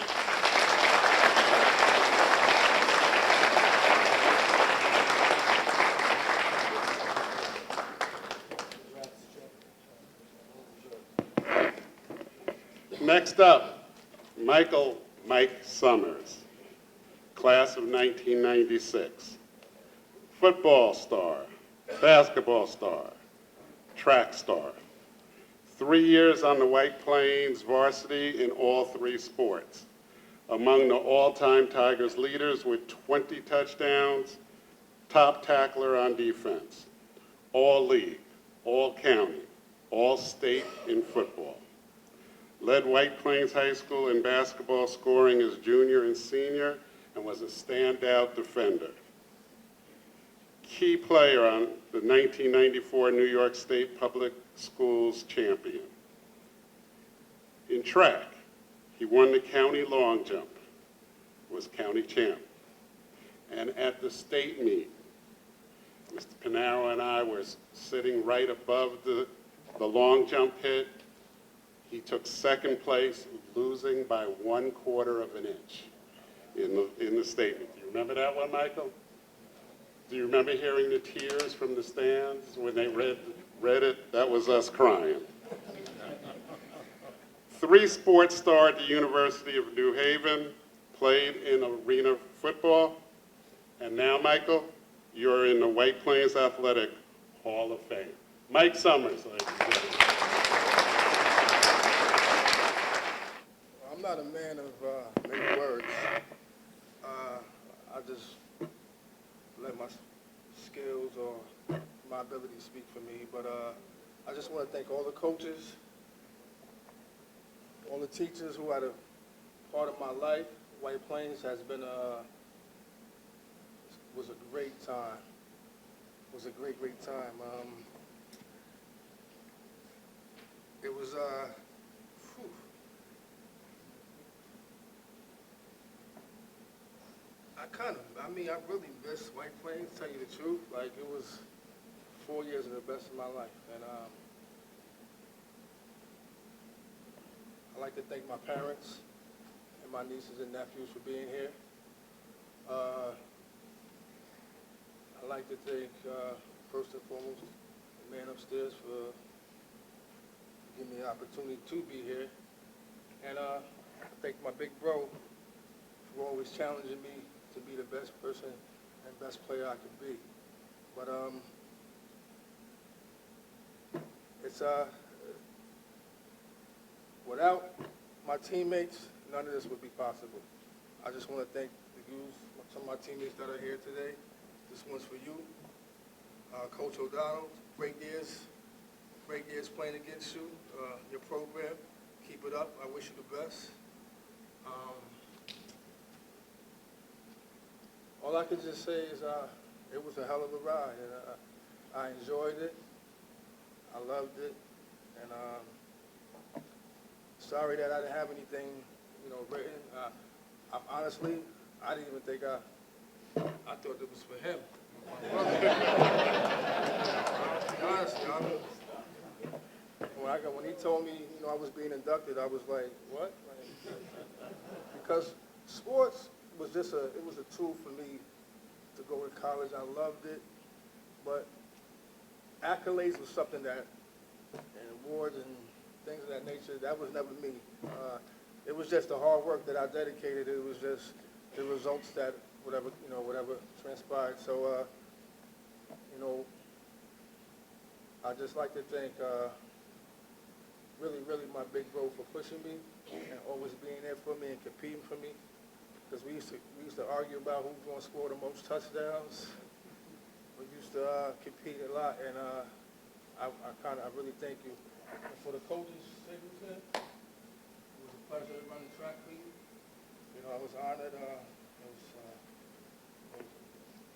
Next up, Mike Summers, class of 1996. Football star, basketball star, track star. 3 years on the White Plains varsity in all 3 sports. Among the all-time Tigers leaders with 20 touchdowns, top tackler on defense. All league, all county, all state in football. Led White Plains High School in basketball scoring as junior and senior and was a standout defender. Key player on the 1994 New York State Public Schools champion. In track, he won the county long jump, was county champ. And at the state meet, Mr. Pinaro and I were sitting right above the long jump pit. He took second place, losing by 1/4 of an inch in the state meet. Do you remember that one, Michael? Do you remember hearing the tears from the stands when they read it? That was us crying. three-sport star at the University of New Haven, played in arena football, and now, Michael, you're in the White Plains Athletic Hall of Fame. Mike Summers, ladies and gentlemen. I'm not a man of many words. I just let my skills or my ability speak for me. But I just want to thank all the coaches, all the teachers who had a part of my life. White Plains has been was a great time. Was a great time. It was whew. I really miss White Plains, to tell you the truth. Like, it was 4 years of the best of my life. And I'd like to thank my parents and my nieces and nephews for being here. I'd like to thank, first and foremost, the man upstairs for giving me the opportunity to be here. And I thank my big bro for always challenging me to be the best person and best player I can be. But it's without my teammates, none of this would be possible. I just want to thank the youth, some of my teammates that are here today. This one's for you, Coach O'Donnell. Great years playing against you. Your program, keep it up. I wish you the best. All I can just say is it was a hell of a ride, and I enjoyed it. I loved it, and sorry that I didn't have anything, written. Honestly, I didn't even think I thought it was for him. Honestly, when he told me, I was being inducted, I was like, what? Because sports was just it was a tool for me to go to college. I loved it, but accolades was something that, and awards and things of that nature, that was never me. It was just the hard work that I dedicated. It was just the results that whatever transpired. So, I'd just like to thank really my big bro for pushing me and always being there for me and competing for me. Because we used to argue about who's going to score the most touchdowns. We used to compete a lot, and I really thank you. And for the coaches, Singleton, it was a pleasure to run the track meet. I was honored.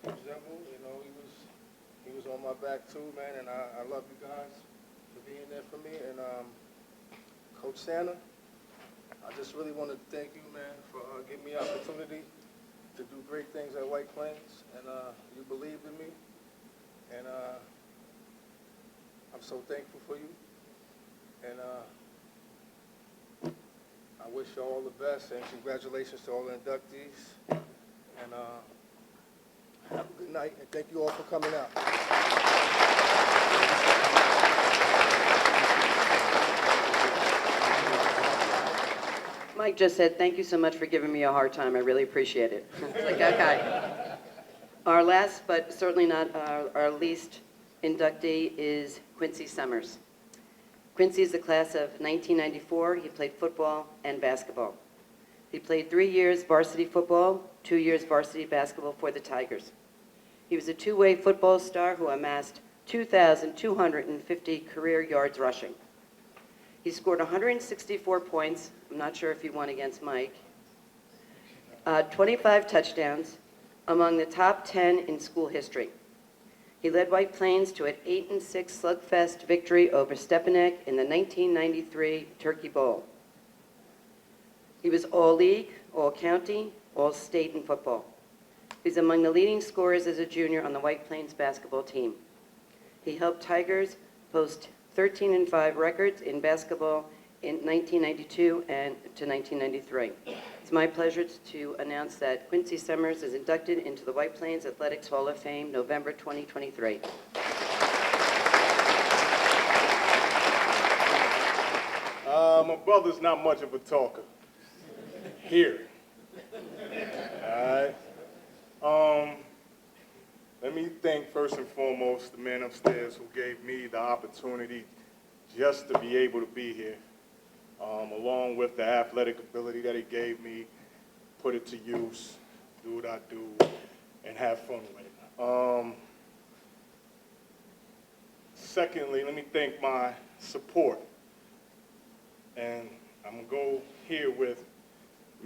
Coach Zemble, he was on my back too, man, and I love you guys for being there for me. And Coach Santa, I just really want to thank you, man, for giving me the opportunity to do great things at White Plains, and you believed in me, and I'm so thankful for you, and I wish you all the best, and congratulations to all the inductees, and have a good night, and thank you all for coming out. Mike just said, thank you so much for giving me a hard time. I really appreciate it. It's like, okay. Our last, but certainly not our least inductee is Quincy Summers. Quincy is the class of 1994. He played football and basketball. He played 3 years varsity football, 2 years varsity basketball for the Tigers. He was a two-way football star who amassed 2,250 career yards rushing. He scored 164 points. I'm not sure if he won against Mike. 25 touchdowns, among the top 10 in school history. He led White Plains to an 8-6 slugfest victory over Stepanek in the 1993 Turkey Bowl. He was all-league, all-county, all-state in football. He's among the leading scorers as a junior on the White Plains basketball team. He helped Tigers post 13-5 records in basketball in 1992 and to 1993. It's my pleasure to announce that Quincy Summers is inducted into the White Plains Athletics Hall of Fame, November 2023. My brother's not much of a talker. Here. All right. Let me thank first and foremost the man upstairs who gave me the opportunity just to be able to be here, along with the athletic ability that he gave me, put it to use, do what I do, and have fun with it. Secondly, let me thank my support. And I'm going to go here with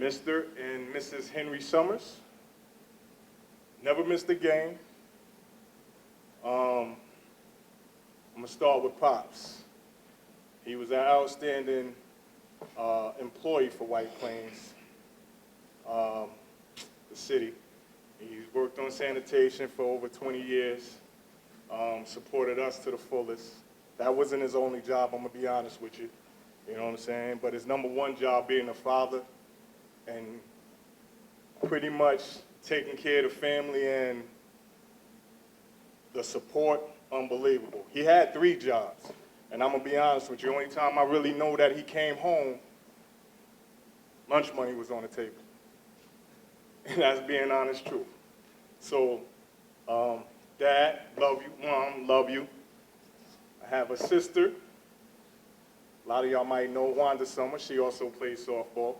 Mr. and Mrs. Henry Summers. Never missed a game. I'm going to start with Pops. He was an outstanding employee for White Plains, the city. He's worked on sanitation for over 20 years, supported us to the fullest. That wasn't his only job, I'm going to be honest with you. You know what I'm saying? But his number one job being a father and pretty much taking care of the family and the support, unbelievable. He had 3 jobs, and I'm going to be honest with you, only time I really know that he came home, lunch money was on the table. And that's being honest truth. So, Dad, love you. Mom, love you. I have a sister. A lot of y'all might know Wanda Summer. She also plays softball.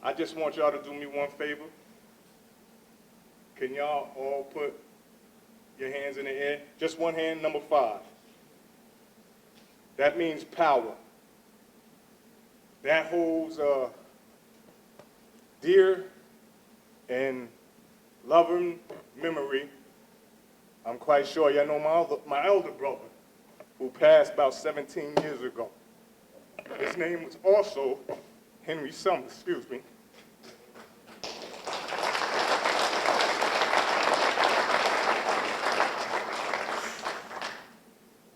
I just want y'all to do me one favor. Can y'all all put your hands in the air? Just one hand, number 5. That means power. That holds a dear and loving memory. I'm quite sure y'all know my elder brother, who passed about 17 years ago. His name was also Henry Summers, excuse me.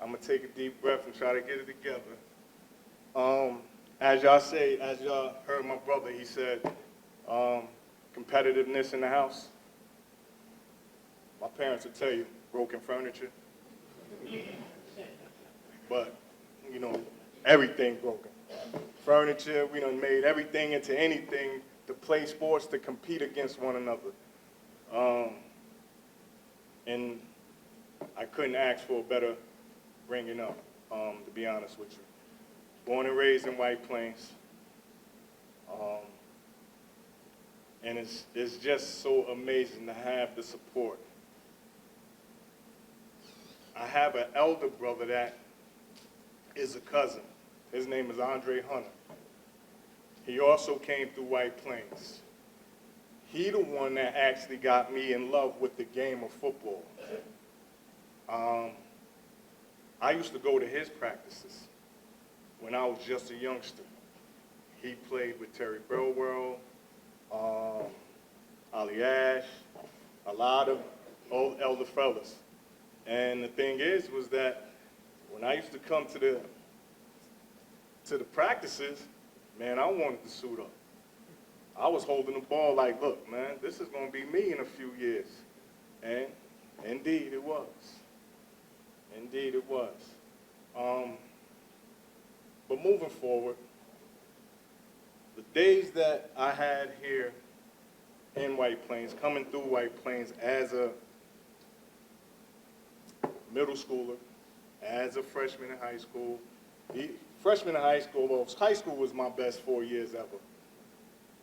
I'm gonna take a deep breath and try to get it together. As y'all heard my brother, he said, competitiveness in the house. My parents would tell you, broken furniture. But, you know, everything broken. Furniture, we done made everything into anything to play sports, to compete against one another. And I couldn't ask for a better bringing up, to be honest with you. Born and raised in White Plains. And it's just so amazing to have the support. I have an elder brother that is a cousin. His name is Andre Hunter. He also came through White Plains. He the one that actually got me in love with the game of football. I used to go to his practices when I was just a youngster. He played with Terry Burwell, Ollie Ash, a lot of old elder fellas. And the thing was that when I used to come to the practices, man, I wanted to suit up. I was holding the ball like, look, man, this is going to be me in a few years. And indeed it was. Indeed it was. But moving forward, the days that I had here in White Plains, coming through White Plains as a middle schooler, as a freshman in high school. Freshman in high school, well, high school was my best 4 years ever.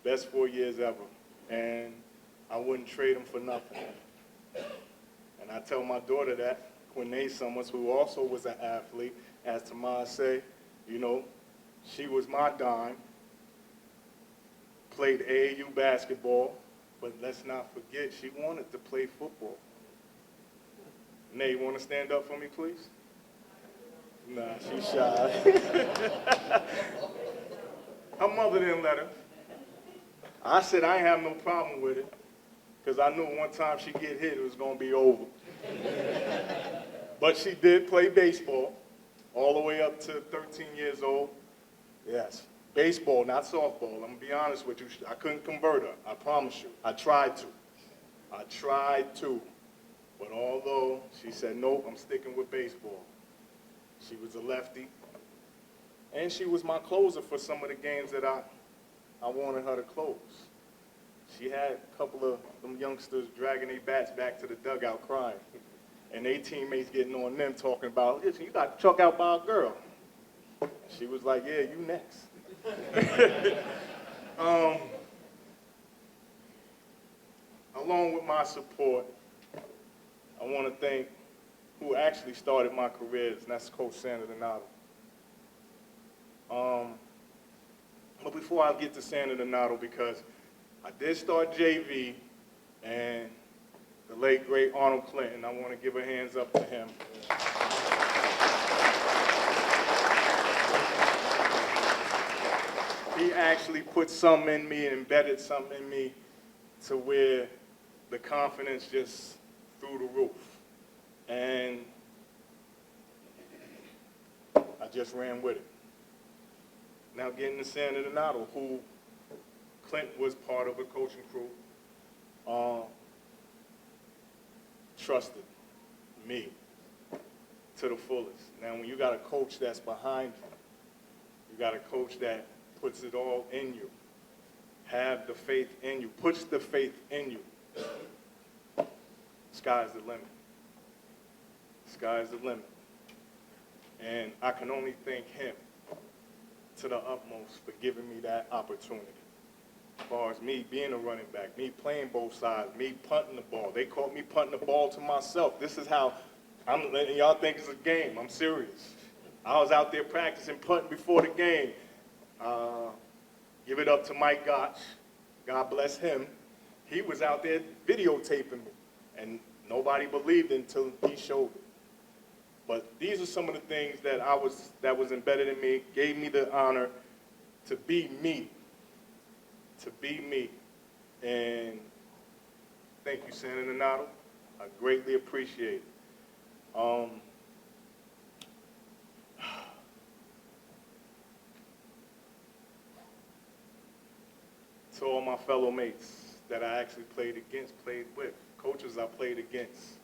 Best 4 years ever. And I wouldn't trade them for nothing. And I tell my daughter that, Quinay Summers, who also was an athlete, as Tamar say, you know, she was my dime. Played AAU basketball, but let's not forget, she wanted to play football. Nay, you want to stand up for me, please? Nah, she's shy. Her mother didn't let her. I said I have no problem with it, because I knew one time she get hit, it was going to be over. But she did play baseball all the way up to 13 years old. Yes, baseball, not softball. I'm going to be honest with you. I couldn't convert her, I promise you. I tried to. But although she said, nope, I'm sticking with baseball. She was a lefty. And she was my closer for some of the games that I wanted her to close. She had a couple of them youngsters dragging their bats back to the dugout crying. And they teammates getting on them talking about, listen, you got chuck out by a girl. She was like, yeah, you next. Along with my support, I want to thank who actually started my career, and that's Coach Sandra Donato. But before I get to Sandra Donato, because I did start JV, and the late, great Arnold Clinton, I want to give a hands up to him. He actually put something in me and embedded something in me to where the confidence just through the roof. And I just ran with it. Now getting to Sandra Donato, who Clint was part of a coaching crew, trusted me to the fullest. Now when you got a coach that's behind you, you got a coach that puts it all in you, have the faith in you, puts the faith in you, sky's the limit. Sky's the limit. And I can only thank him to the utmost for giving me that opportunity. As far as me being a running back, me playing both sides, me punting the ball. They caught me punting the ball to myself. This is how, y'all think it's a game. I'm serious. I was out there practicing punting before the game. Give it up to Mike Gotch. God bless him. He was out there videotaping me, and nobody believed it until he showed it. But these are some of the things that was embedded in me, gave me the honor to be me. To be me. And thank you, Sandra Donato. I greatly appreciate it. To all my fellow mates that I actually played with, coaches I played against.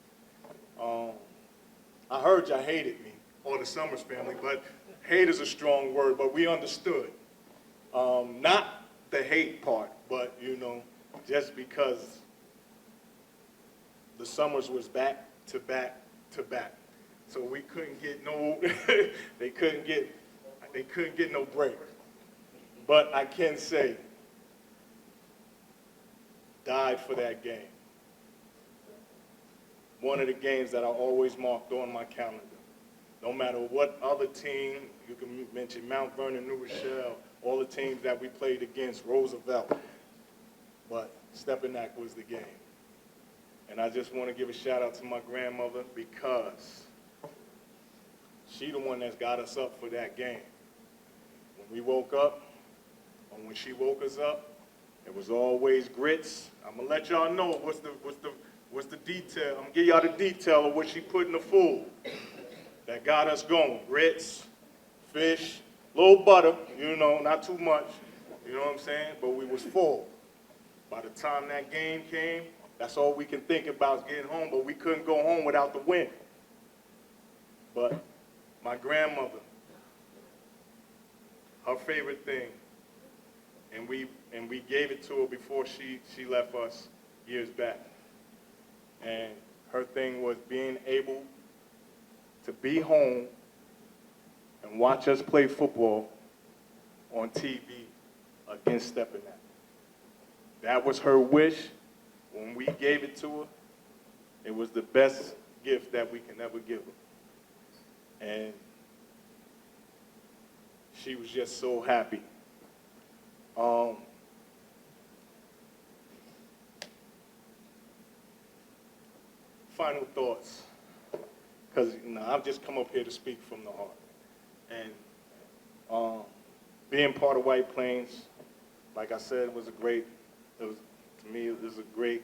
I heard y'all hated me, or the Summers family, but hate is a strong word, but we understood. Not the hate part, but just because the Summers was back to back to back. So we couldn't get no, they couldn't get no break. But I can say, died for that game. One of the games that I always marked on my calendar. No matter what other team, you can mention Mount Vernon, New Rochelle, all the teams that we played against, Roosevelt. But Stepinac was the game. And I just want to give a shout out to my grandmother because she the one that's got us up for that game. When we woke up, or when she woke us up, it was always grits. I'm gonna let y'all know what's the detail. I'm gonna give y'all the detail of what she put in the food that got us going. Grits, fish, little butter, not too much, you know what I'm saying? But we was full. By the time that game came, that's all we can think about is getting home, but we couldn't go home without the win. But my grandmother, her favorite thing, and we gave it to her before she left us years back. And her thing was being able to be home and watch us play football on TV against Stepinac. That was her wish. When we gave it to her, it was the best gift that we can ever give her. And she was just so happy. Final thoughts, because I've just come up here to speak from the heart. And being part of White Plains, like I said, to me, it was a great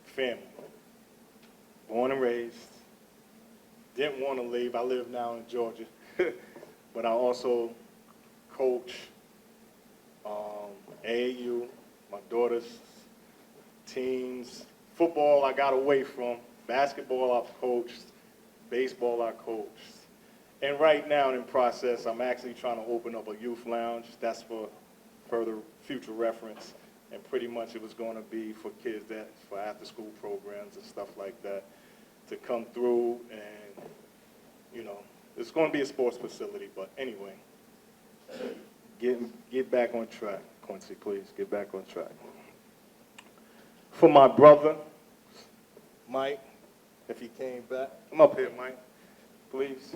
family. Born and raised, didn't want to leave. I live now in Georgia, but I also coach AAU, my daughter's teams. Football I got away from. Basketball I've coached. Baseball I coached. And right now in process, I'm actually trying to open up a youth lounge. That's for further future reference. And pretty much it was going to be for kids that, for after school programs and stuff like that, to come through and, you know, it's going to be a sports facility, but anyway, get back on track. Quincy, please, get back on track. For my brother, Mike, if he came back, come up here, Mike, please.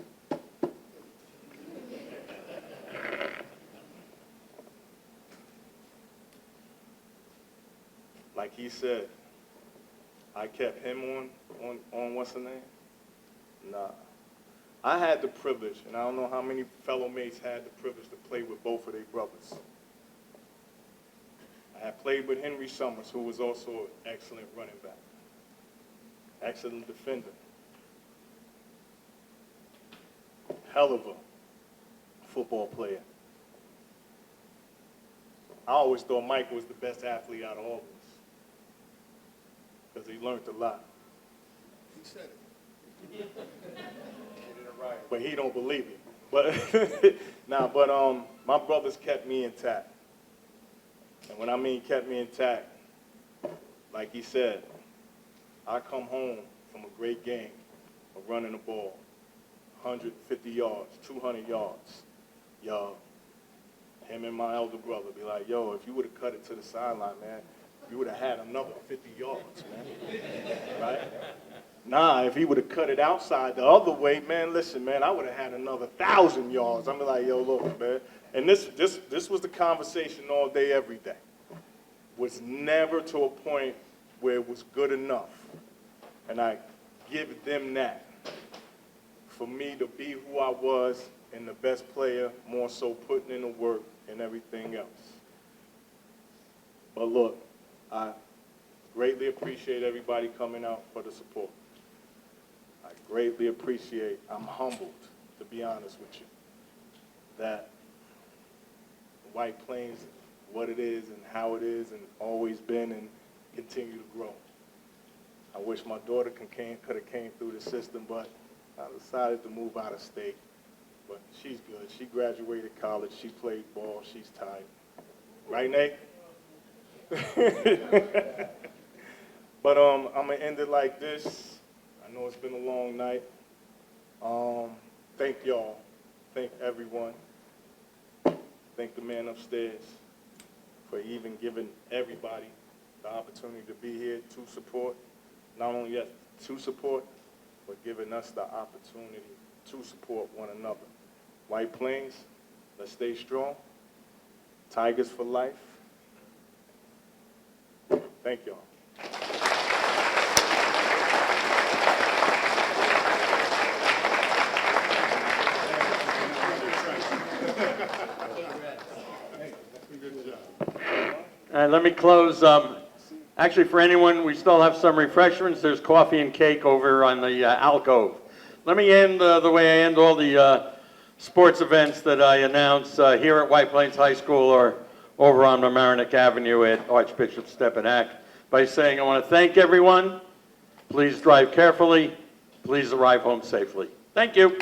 Like he said, I kept him on what's the name? Nah. I had the privilege, and I don't know how many fellow mates had the privilege to play with both of their brothers. I had played with Henry Summers, who was also an excellent running back, excellent defender, hell of a football player. I always thought Mike was the best athlete out of all of us, because he learned a lot. He said it. But he don't believe it. But my brothers kept me intact. And when I mean kept me intact, like he said, I come home from a great game of running the ball, 150 yards, 200 yards. Yo, him and my elder brother be like, yo, if you would have cut it to the sideline, man, you would have had another 50 yards, man, right? Nah, if he would have cut it outside the other way, man, listen, man, I would have had another 1,000 yards. I'm like, yo, look, man. And this was the conversation all day, every day. Was never to a point where it was good enough. And I give them that. For me to be who I was and the best player, more so putting in the work and everything else. But look, I greatly appreciate everybody coming out for the support. I greatly appreciate, I'm humbled, to be honest with you, that White Plains, what it is and how it is and always been and continue to grow. I wish my daughter could have came through the system, but I decided to move out of state. But she's good. She graduated college. She played ball. She's tired. Right, Nate? But I'm going to end it like this. I know it's been a long night. Thank y'all. Thank everyone. Thank the man upstairs for even giving everybody the opportunity to be here to support. Not only that, to support, but giving us the opportunity to support one another. White Plains, let's stay strong. Tigers for life. Thank y'all. Let me close. Actually, for anyone, we still have some refreshments. There's coffee and cake over on the alcove. Let me end the way I end all the sports events that I announce here at White Plains High School or over on Mamaroneck Avenue at Archbishop Stepinac by saying I want to thank everyone. Please drive carefully. Please arrive home safely. Thank you.